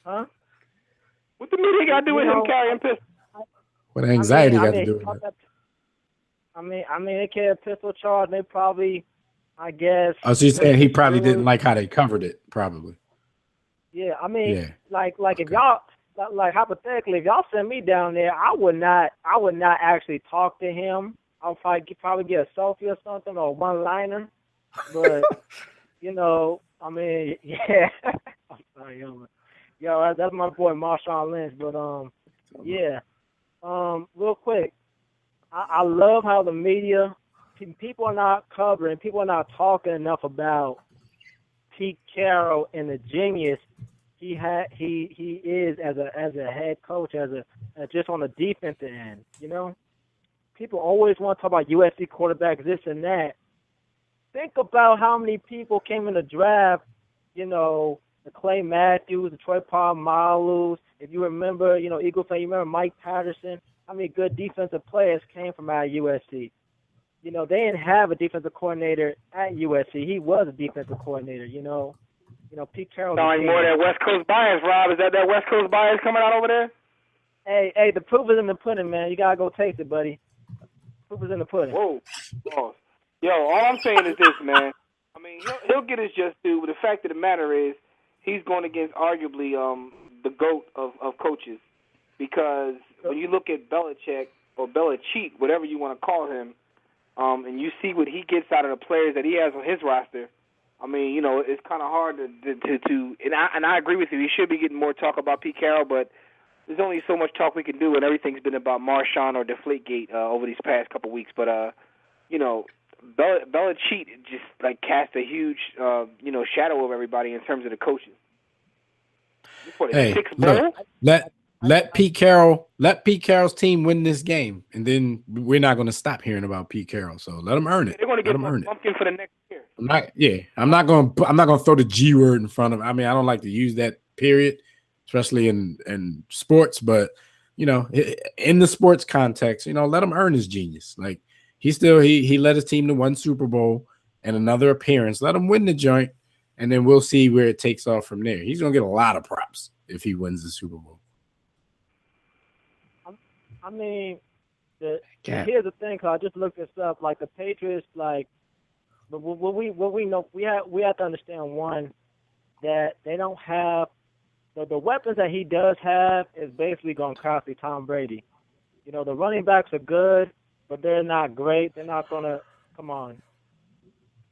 Huh? What the media got to do with him carrying pistol? What anxiety got to do with it? I mean, they carried a pistol charge. They probably, I guess. Oh, so you're saying he probably didn't like how they covered it, probably. Yeah, I mean, like if y'all, like hypothetically, if y'all send me down there, I would not actually talk to him. I'll probably get a selfie or something or one-liner. But you know, I mean, yeah. I'm sorry, yo, that's my boy Marshawn Lynch. But yeah. Real quick. I love how the media, people are not covering, people are not talking enough about Pete Carroll and the genius he is as a head coach, as just on the defensive end. You know, people always want to talk about USC quarterbacks, this and that. Think about how many people came in the draft. You know, the Clay Matthews, the Troy Polamalu. If you remember, you know, Eagles fan, you remember Mike Patterson. How many good defensive players came from out of USC? You know, they didn't have a defensive coordinator at USC. He was a defensive coordinator, you know. Pete Carroll. Sound like more of that West Coast bias, Rob. Is that West Coast bias coming out over there? Hey, the proof is in the pudding, man. You gotta go taste it, buddy. Proof is in the pudding. Whoa. Yo, all I'm saying is this, man. I mean, he'll get his just due, but the fact of the matter is he's going against arguably the GOAT of coaches. Because when you look at Belichick or Belichick, whatever you want to call him, and you see what he gets out of the players that he has on his roster, I mean, it's kind of hard to and I agree with you. He should be getting more talk about Pete Carroll, but there's only so much talk we can do, and everything's been about Marshawn or Deflategate over these past couple weeks. But Belichick just cast a huge shadow over everybody in terms of the coaches. Hey, look, let Pete Carroll's team win this game, and then we're not going to stop hearing about Pete Carroll. So let them earn it. They're going to get him pumpkin for the next year. I'm not going to throw the G word in front of. I mean, I don't like to use that period, especially in sports. But in the sports context, let him earn his genius. Like he led his team to one Super Bowl and another appearance. Let him win the joint, and then we'll see where it takes off from there. He's going to get a lot of props if he wins the Super Bowl. I mean, here's the thing. Cause I just looked this up. Like the Patriots, but what we know, we have to understand one that they don't have the weapons that he does have is basically going to copy Tom Brady. The running backs are good, but they're not great. They're not going to come on.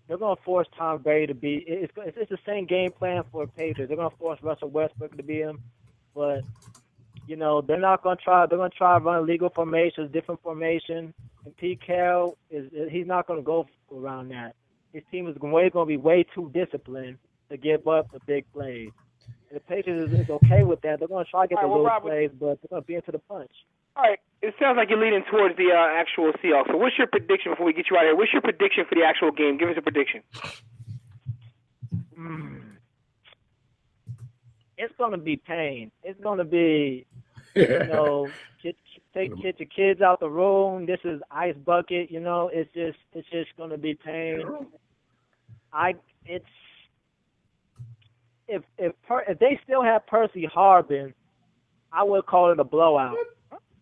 They're going to force Tom Brady to be. It's the same game plan for the Patriots. They're going to force Russell Westbrook to be him, but. They're not going to try. They're going to try to run legal formations, different formation. And Pete Carroll he's not going to go around that. His team is going to be way too disciplined to give up the big plays. And the Patriots is okay with that. They're going to try to get the little plays, but they're going to be into the punch. All right. It sounds like you're leaning towards the actual Seahawks. So what's your prediction before we get you out of here? What's your prediction for the actual game? Give us a prediction. It's going to be pain. It's going to be, get your kids out the room. This is ice bucket. It's just going to be pain. If they still have Percy Harvin, I would call it a blowout,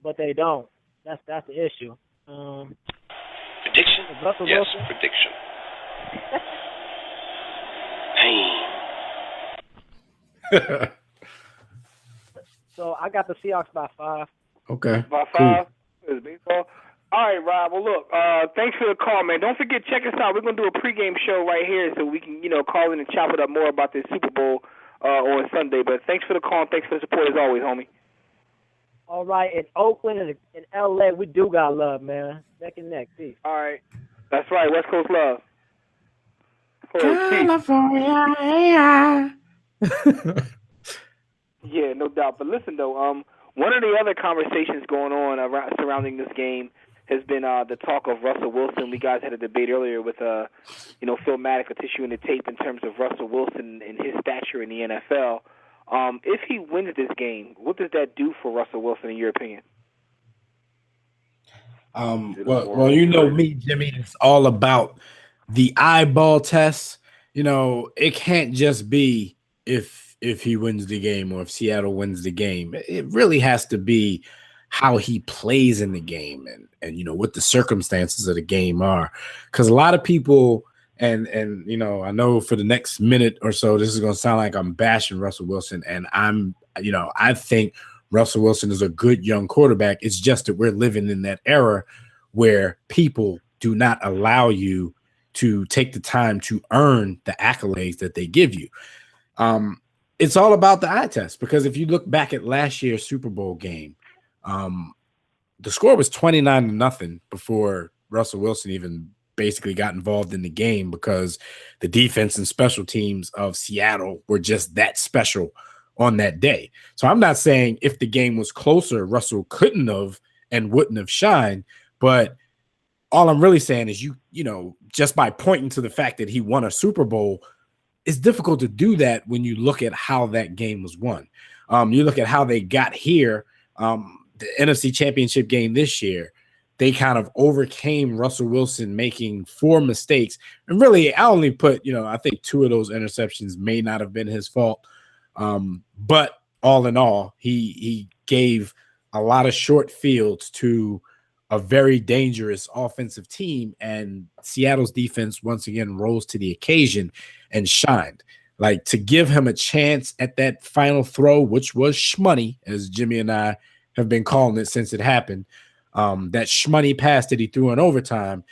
but they don't. That's the issue. Prediction? Yes, prediction. Pain. So I got the Seahawks by 5. Okay. By 5 is baseball. All right, Rob. Well, look, thanks for the call, man. Don't forget, check us out. We're going to do a pregame show right here so we can, call in and chop it up more about this Super Bowl on Sunday. But thanks for the call and thanks for the support as always, homie. All right. In Oakland and in L.A., we do got love, man. Neck and neck. Peace. All right. That's right. West Coast love. California. Yeah, no doubt. But listen, though, one of the other conversations going on surrounding this game has been the talk of Russell Wilson. We guys had a debate earlier with, Phil Maddox issuing the tape in terms of Russell Wilson and his stature in the NFL. If he wins this game, what does that do for Russell Wilson, in your opinion? Well, me, Jimmy. It's all about the eyeball test. It can't just be if he wins the game or if Seattle wins the game. It really has to be how he plays in the game and what the circumstances of the game are. Because a lot of people, and I know for the next minute or so, this is going to sound like I'm bashing Russell Wilson, and I think Russell Wilson is a good young quarterback. It's just that we're living in that era where people do not allow you to take the time to earn the accolades that they give you. It's all about the eye test, because if you look back at last year's Super Bowl game, the score was 29-0 before Russell Wilson even basically got involved in the game, because the defense and special teams of Seattle were just that special on that day. So I'm not saying if the game was closer, Russell couldn't have and wouldn't have shined, but all I'm really saying is just by pointing to the fact that he won a Super Bowl, it's difficult to do that when you look at how that game was won. You look at how they got here, the NFC Championship game this year. they kind of overcame Russell Wilson making 4 mistakes. And really, I only put, I think 2 of those interceptions may not have been his fault. But all in all, he gave a lot of short fields to a very dangerous offensive team, and Seattle's defense once again rose to the occasion and shined. Like, to give him a chance at that final throw, which was shmoney, as Jimmy and I have been calling it since it happened, that shmoney pass that he threw in overtime,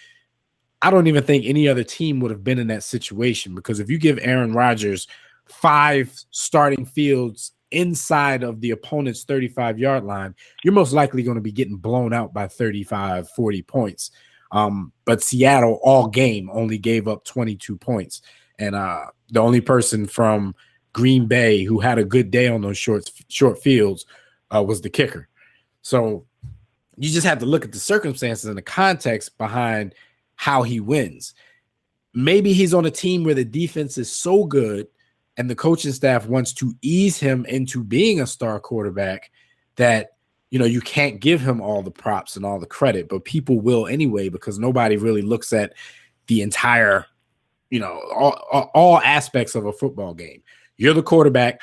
I don't even think any other team would have been in that situation, because if you give Aaron Rodgers 5 starting fields inside of the opponent's 35-yard line, you're most likely going to be getting blown out by 35, 40 points. But Seattle all game only gave up 22 points. And the only person from Green Bay who had a good day on those short fields was the kicker. So you just have to look at the circumstances and the context behind how he wins. Maybe he's on a team where the defense is so good and the coaching staff wants to ease him into being a star quarterback that, you can't give him all the props and all the credit, but people will anyway, because nobody really looks at the entire, all aspects of a football game. You're the quarterback.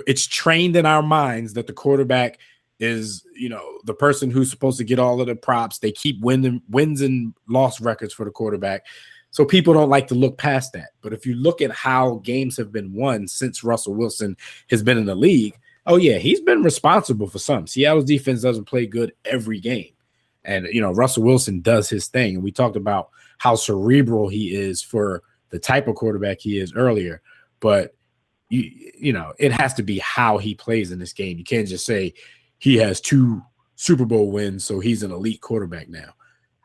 It's trained in our minds that the quarterback is, the person who's supposed to get all of the props. They keep wins and loss records for the quarterback. So people don't like to look past that. But if you look at how games have been won since Russell Wilson has been in the league, oh, yeah, he's been responsible for some. Seattle's defense doesn't play good every game. And, Russell Wilson does his thing. And we talked about how cerebral he is for the type of quarterback he is earlier. But, it has to be how he plays in this game. You can't just say he has 2 Super Bowl wins, so he's an elite quarterback now.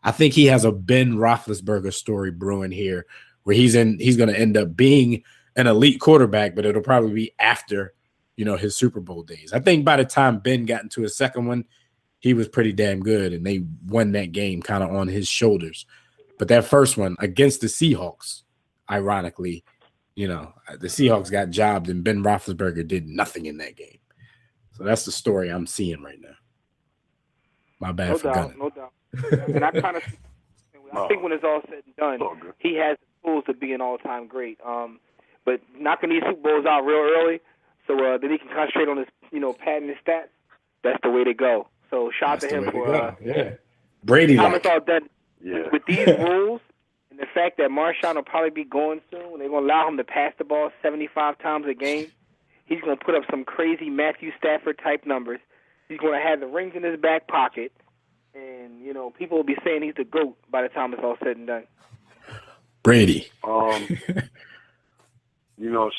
I think he has a Ben Roethlisberger story brewing here, where he's going to end up being an elite quarterback, but it'll probably be after, his Super Bowl days. I think by the time Ben got into his second one, he was pretty damn good, and they won that game kind of on his shoulders. But that first one against the Seahawks, ironically, the Seahawks got jobbed, and Ben Roethlisberger did nothing in that game. So that's the story I'm seeing right now. My bad for gunning. No doubt. And I kind of think when it's all said and done, he has the tools to be an all-time great. But knocking these Super Bowls out real early, so that he can concentrate on his, padding his stats, that's the way to go. So shout out to him for Brady. Time it's all done. With these rules and the fact that Marshawn will probably be going soon, they're going to allow him to pass the ball 75 times a game. He's going to put up some crazy Matthew Stafford type numbers. He's going to have the rings in his back pocket. And, people will be saying he's the GOAT by the time it's all said and done. Brady.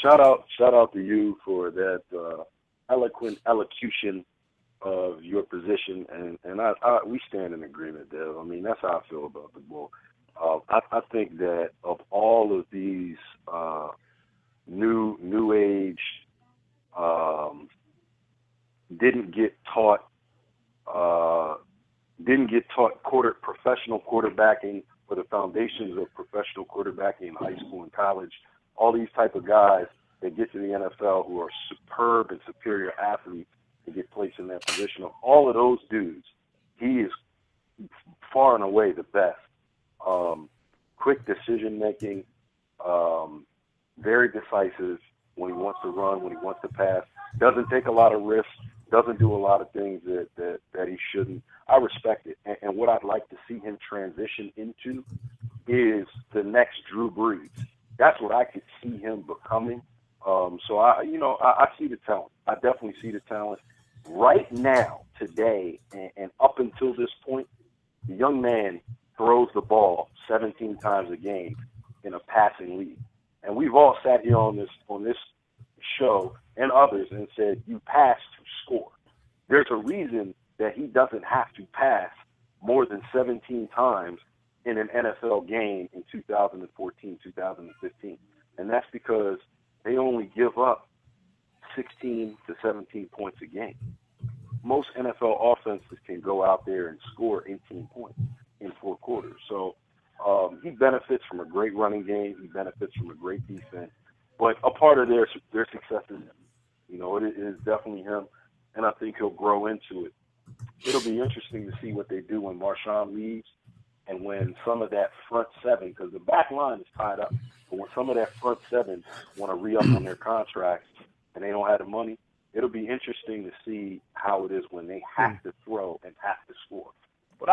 Shout out to you for that eloquent elocution of your position, and we stand in agreement, Dev. I mean, that's how I feel about the bull. I think that of all of these new age didn't get taught professional quarterbacking or the foundations of professional quarterbacking in high school and college. All these type of guys that get to the NFL who are superb and superior athletes and get placed in that position. Of all of those dudes, he is far and away the best. Quick decision making, very decisive when he wants to run, when he wants to pass. Doesn't take a lot of risks. Doesn't do a lot of things that he shouldn't. I respect it. And what I'd like to see him transition into is the next Drew Brees. That's what I could see him becoming. So I see the talent. I definitely see the talent. Right now, today, and up until this point, the young man throws the ball 17 times a game in a passing league. And we've all sat here on this show and others and said, you pass to score. There's a reason that he doesn't have to pass more than 17 times in an NFL game in 2014, 2015. And that's because they only give up 16 to 17 points a game. Most NFL offenses can go out there and score 18 points in 4 quarters. So he benefits from a great running game. He benefits from a great defense. But a part of their success is him. It is definitely him, and I think he'll grow into it. it'll be interesting to see what they do when Marshawn leaves and when some of that front seven, because the back line is tied up, but when some of that front seven want to re-up on their contracts and they don't have the money, it'll be interesting to see how it is when they have to throw and have to score. But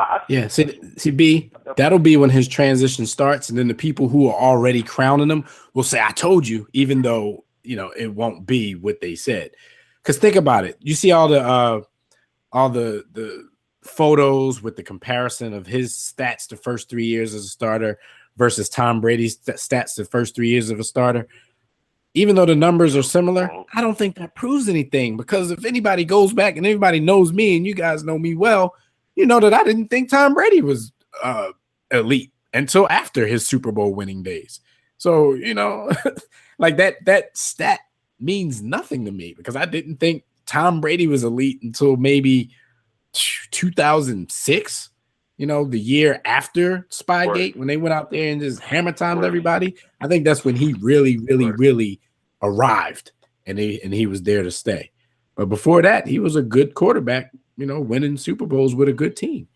see, B, that'll be when his transition starts, and then the people who are already crowning him will say, "I told you," even though it won't be what they said. Because think about it, you see all the photos with the comparison of his stats the first 3 years as a starter versus Tom Brady's stats the first 3 years of a starter. Even though the numbers are similar, I don't think that proves anything, because if anybody goes back and everybody knows me and you guys know me well, you know that I didn't think Tom Brady was elite until after his Super Bowl winning days. So, like that stat means nothing to me, because I didn't think Tom Brady was elite until maybe 2006, the year after Spygate, when they went out there and just hammer timed everybody. I think that's when he really, really, really arrived, and he was there to stay. But before that, he was a good quarterback, winning Super Bowls with a good team.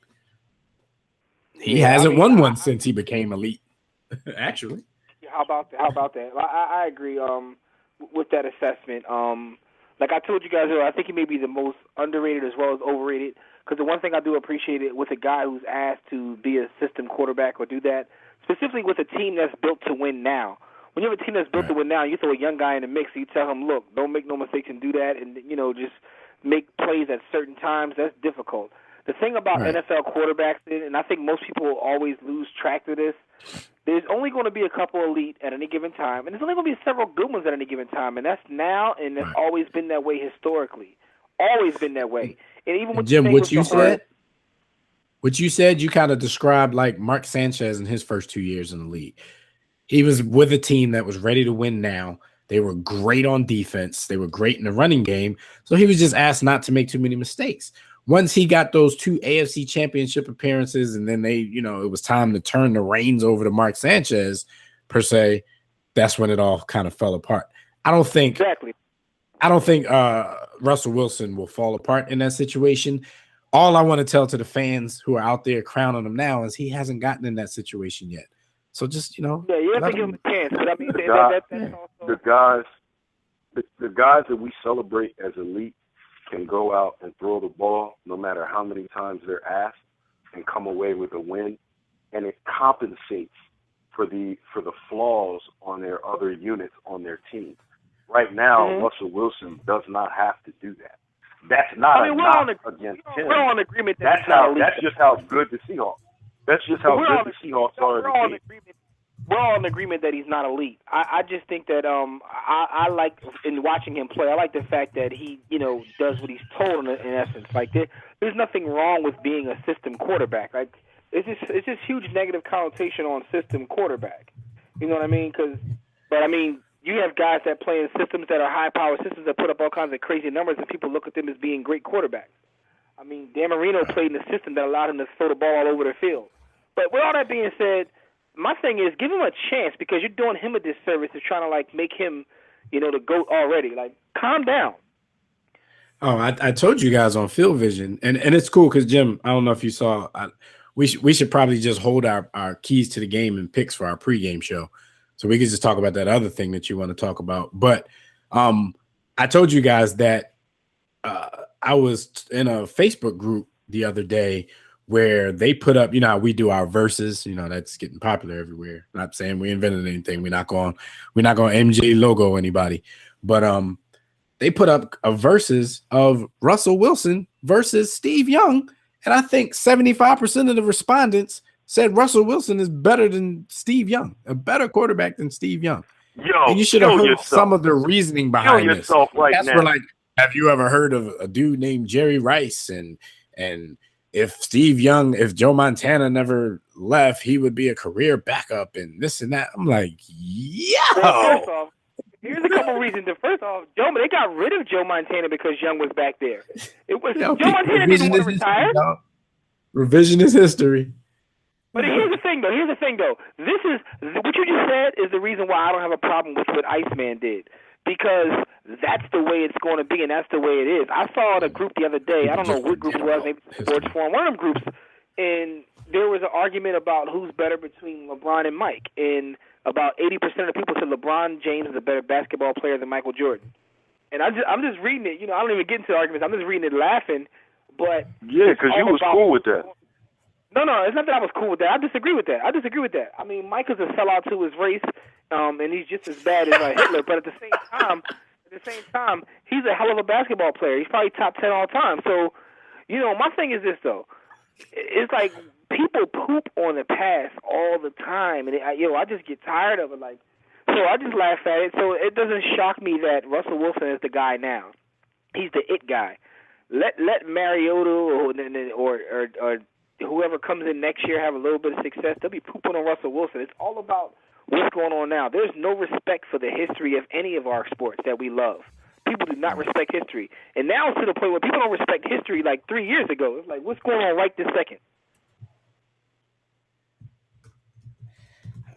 He hasn't won one since he became elite, actually. How about that? I agree with that assessment. Like I told you guys earlier, I think he may be the most underrated as well as overrated. Because the one thing I do appreciate it with a guy who's asked to be a system quarterback or do that, specifically with a team that's built to win now. When you have a team that's built to win now, you throw a young guy in the mix, you tell him, look, don't make no mistakes and do that, and just make plays at certain times. That's difficult. The thing about NFL quarterbacks, and I think most people will always lose track of this, there's only going to be a couple elite at any given time, and there's only going to be several good ones at any given time, and that's now, and it's always been that way historically. Always been that way. And even with Jim, what you said, you kind of described like Mark Sanchez in his first 2 years in the league. He was with a team that was ready to win now. They were great on defense. They were great in the running game. So he was just asked not to make too many mistakes. Once he got those 2 AFC championship appearances, and then it was time to turn the reins over to Mark Sanchez, per se, that's when it all kind of fell apart. I don't think Russell Wilson will fall apart in that situation. All I want to tell to the fans who are out there crowning him now is he hasn't gotten in that situation yet. So just, you have to give him a chance. But I mean, the guys that we celebrate as elite can go out and throw the ball no matter how many times they're asked and come away with a win, and it compensates for the flaws on their other units on their team. Right now, Russell Wilson does not have to do that. That's not a knock against him. We're all in agreement that's just how good the Seahawks. That's just how good the Seahawks are. We're all in agreement that he's not elite. I just think that I like, in watching him play, I like the fact that he does what he's told in essence. Like there's nothing wrong with being a system quarterback. Like it's just huge negative connotation on system quarterback. You know what I mean? But you have guys that play in systems that are high-power systems that put up all kinds of crazy numbers, and people look at them as being great quarterbacks. I mean, Dan Marino played in a system that allowed him to throw the ball all over the field. But with all that being said, my thing is give him a chance, because you're doing him a disservice to trying to make him, the GOAT already. Like, calm down. Oh, I told you guys on Field Vision, and it's cool because, Jim, I don't know if you saw, we should probably just hold our keys to the game and picks for our pregame show. So we could just talk about that other thing that you want to talk about. But I told you guys that I was in a Facebook group the other day where they put up, how we do our verses, that's getting popular everywhere. Not saying we invented anything. We're not going MJ logo anybody. But they put up a verses of Russell Wilson versus Steve Young. And I think 75% of the respondents said Russell Wilson is better than Steve Young, a better quarterback than Steve Young. And you should have heard some of the reasoning behind this. That's where, have you ever heard of a dude named Jerry Rice? And if Joe Montana never left, he would be a career backup and this and that. I'm like, Well, here's a couple reasons. First off, they got rid of Joe Montana because Young was back there. It was Joe Montana didn't want to retire. Revisionist history. But here's the thing, though. This is what you just said is the reason why I don't have a problem with what Iceman did. because that's the way it's going to be, and that's the way it is. I saw the group the other day. I don't know what group it was, maybe Sports Forum, one of them groups, and there was an argument about who's better between LeBron and Mike, and about 80% of the people said LeBron James is a better basketball player than Michael Jordan. And I'm just reading it. I don't even get into the arguments. I'm just reading it laughing. But yeah, because you was cool with that. No, it's not that I was cool with that. I disagree with that. I mean, Mike is a sellout to his race, and he's just as bad as Hitler. But at the same time, he's a hell of a basketball player. He's probably top 10 all time. So, my thing is this though. It's like people poop on the past all the time, and I just get tired of it. Like, so I just laugh at it. So it doesn't shock me that Russell Wilson is the guy now. He's the it guy. Let Mariota or whoever comes in next year have a little bit of success. They'll be pooping on Russell Wilson. It's all about what's going on now. There's no respect for the history of any of our sports that we love. People do not respect history. And now it's to the point where people don't respect history like 3 years ago. It's like, what's going on right this second?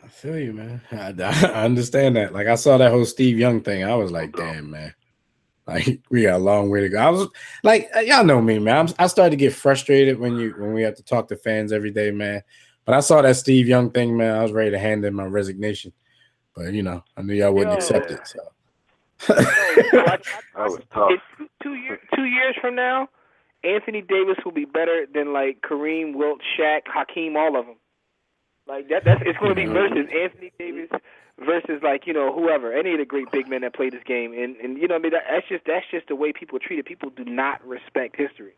I feel you, man. I understand that. Like, I saw that whole Steve Young thing. I was like, damn, man. Like, we got a long way to go. I was like, y'all know me, man. I started to get frustrated when we have to talk to fans every day, man. But I saw that Steve Young thing, man. I was ready to hand in my resignation. But, I knew y'all wouldn't accept it. So. That was tough. 2 years from now, Anthony Davis will be better than, like, Kareem, Wilt, Shaq, Hakeem, all of them. Like, it's going to be versus Anthony Davis versus, like, whoever, any of the great big men that played this game. And I mean, that's just the way people treat it. People do not respect history.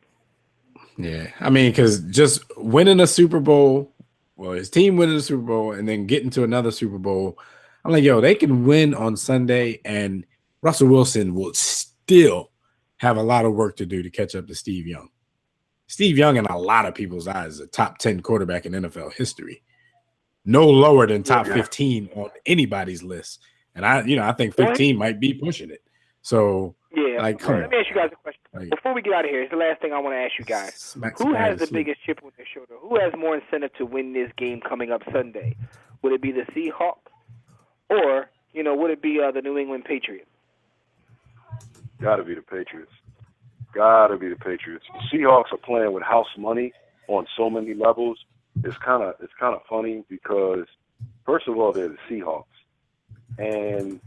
Yeah. I mean, because just winning a Super Bowl, his team winning the Super Bowl and then getting to another Super Bowl, I'm like, they can win on Sunday, and Russell Wilson will still have a lot of work to do to catch up to Steve Young. Steve Young, in a lot of people's eyes, is a top 10 quarterback in NFL history. No lower than top 15 on anybody's list. And I think 15 might be pushing it. So, like, come on. Let me ask you guys a question. Before we get out of here, it's the last thing I want to ask you guys. Who has the biggest chip on their shoulder? Who has more incentive to win this game coming up Sunday? Would it be the Seahawks? Or, would it be the New England Patriots? Got to be the Patriots. The Seahawks are playing with house money on so many levels. It's kind of funny because, first of all, they're the Seahawks, and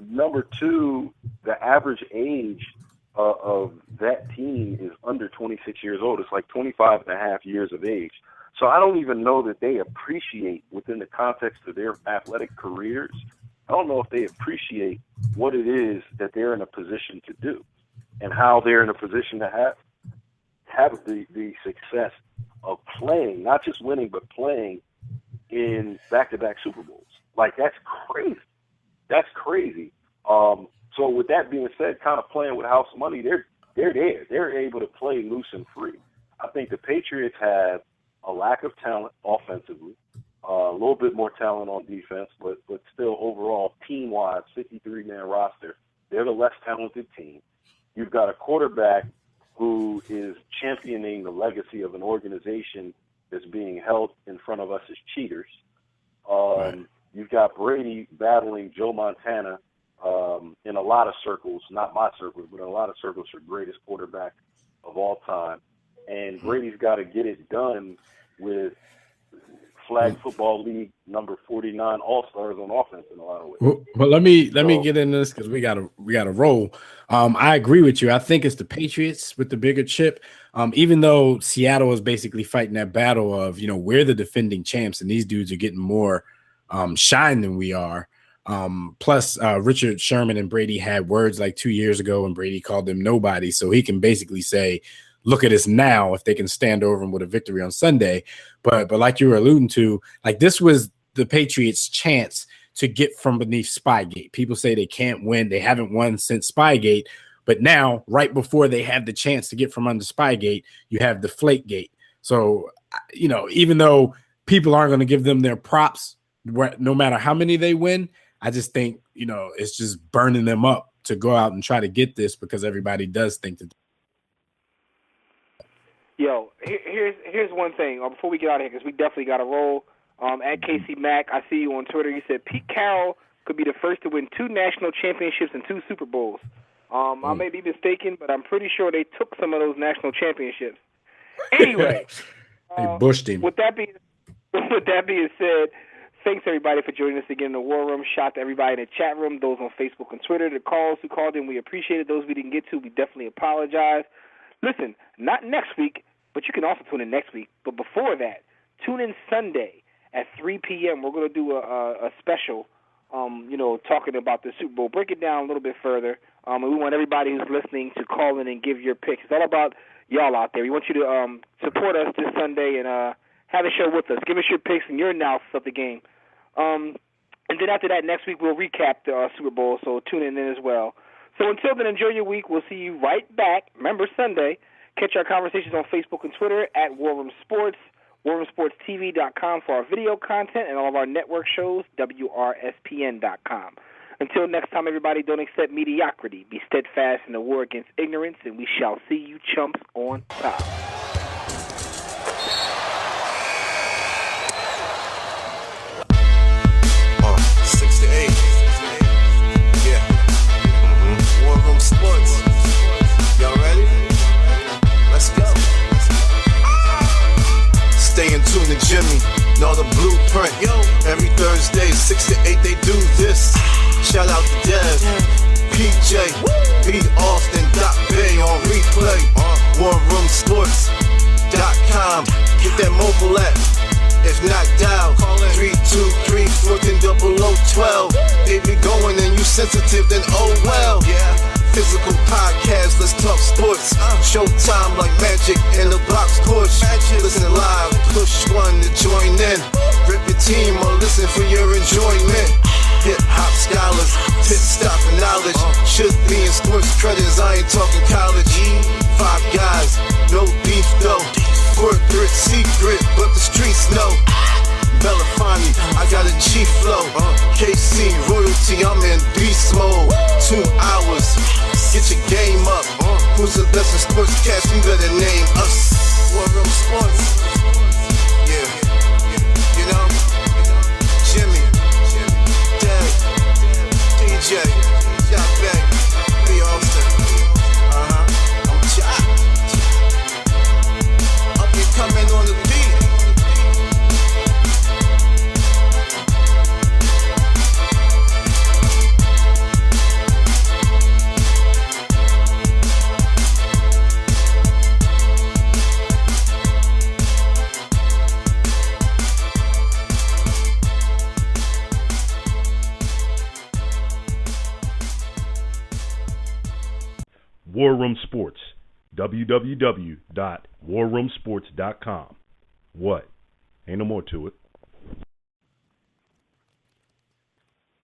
number two, the average age of that team is under 26 years old. It's like 25 and a half years of age. So I don't even know that they appreciate, within the context of their athletic careers, I don't know if they appreciate what it is that they're in a position to do and how they're in a position to have the success of playing, not just winning, but playing in back-to-back Super Bowls. Like, that's crazy. So with that being said, kind of playing with house money, they're there. They're able to play loose and free. I think the Patriots have a lack of talent offensively, a little bit more talent on defense, but still overall, team-wise, 53-man roster, they're the less talented team. You've got a quarterback who is championing the legacy of an organization that's being held in front of us as cheaters. You've got Brady battling Joe Montana in a lot of circles, not my circles, but in a lot of circles for greatest quarterback of all time. And Brady's got to get it done with Flag Football League number 49 All-Stars on offense in a lot of ways. Well, let me get into this because we gotta roll. I agree with you. I think it's the Patriots with the bigger chip. Even though Seattle is basically fighting that battle of, we're the defending champs and these dudes are getting more shine than we are. Plus, Richard Sherman and Brady had words like 2 years ago and Brady called them nobody. So he can basically say, look at us now if they can stand over them with a victory on Sunday. But like you were alluding to, like, this was the Patriots' chance to get from beneath Spygate. People say they can't win. They haven't won since Spygate. But now, right before they have the chance to get from under Spygate, you have Deflategate. So, even though people aren't going to give them their props, no matter how many they win, I just think, it's just burning them up to go out and try to get this because everybody does think that. Yo, here's one thing before we get out of here, because we definitely got to roll. At Casey Mack, I see you on Twitter. You said Pete Carroll could be the first to win 2 national championships and 2 Super Bowls. I may be mistaken, but I'm pretty sure they took some of those national championships. Anyway, they bushed him. With that being said, thanks everybody for joining us again in the War Room. Shout out to everybody in the chat room, those on Facebook and Twitter, the calls who called in. We appreciate it. Those we didn't get to, we definitely apologize. Listen, not next week, but you can also tune in next week. But before that, tune in Sunday at 3 p.m. We're going to do a special, talking about the Super Bowl. Break it down a little bit further. And we want everybody who's listening to call in and give your picks. It's all about y'all out there. We want you to support us this Sunday and have a show with us. Give us your picks and your analysis of the game. And then after that, next week we'll recap the Super Bowl, so tune in as well. So until then, enjoy your week. We'll see you right back. Remember, Sunday. Catch our conversations on Facebook and Twitter at War Room Sports, WarRoomSportsTV.com for our video content, and all of our network shows, WRSPN.com. Until next time, everybody, don't accept mediocrity. Be steadfast in the war against ignorance, and we shall see you chumps on top. 6 to 8. Yeah. War Room Sports. Y'all ready? Let's go. Stay in tune to Jimmy. Know the blueprint. Every Thursday, 6 to 8, they do this. Shout out to Dev, PJ, B. Austin, Doc Bay on replay. WarRoomSports.com. Get that mobile app. If not, dial 323-140012. They be going and you sensitive, then oh well. Physical podcast, let's talk sports. Showtime like Magic in the box course. Listen live, push 1 to join in. Rip your team or listen for your enjoyment. Hip-hop scholars, pit stop and knowledge. Should be in sports credits, I ain't talking college. 5 guys, no beef though. Corporate secret, but the streets know. Belafonte, I got a G flow. KC royalty, I'm in beast mode. 2 hours, get your game up. Who's the best in sportscast? You better name us. War Room Sports. Yeah, you know, Jimmy, Dad, DJ, Jack Beck, B. Austin. I'm Jack. Up and coming on the beat. War Room Sports, www.warroomsports.com. What? Ain't no more to it.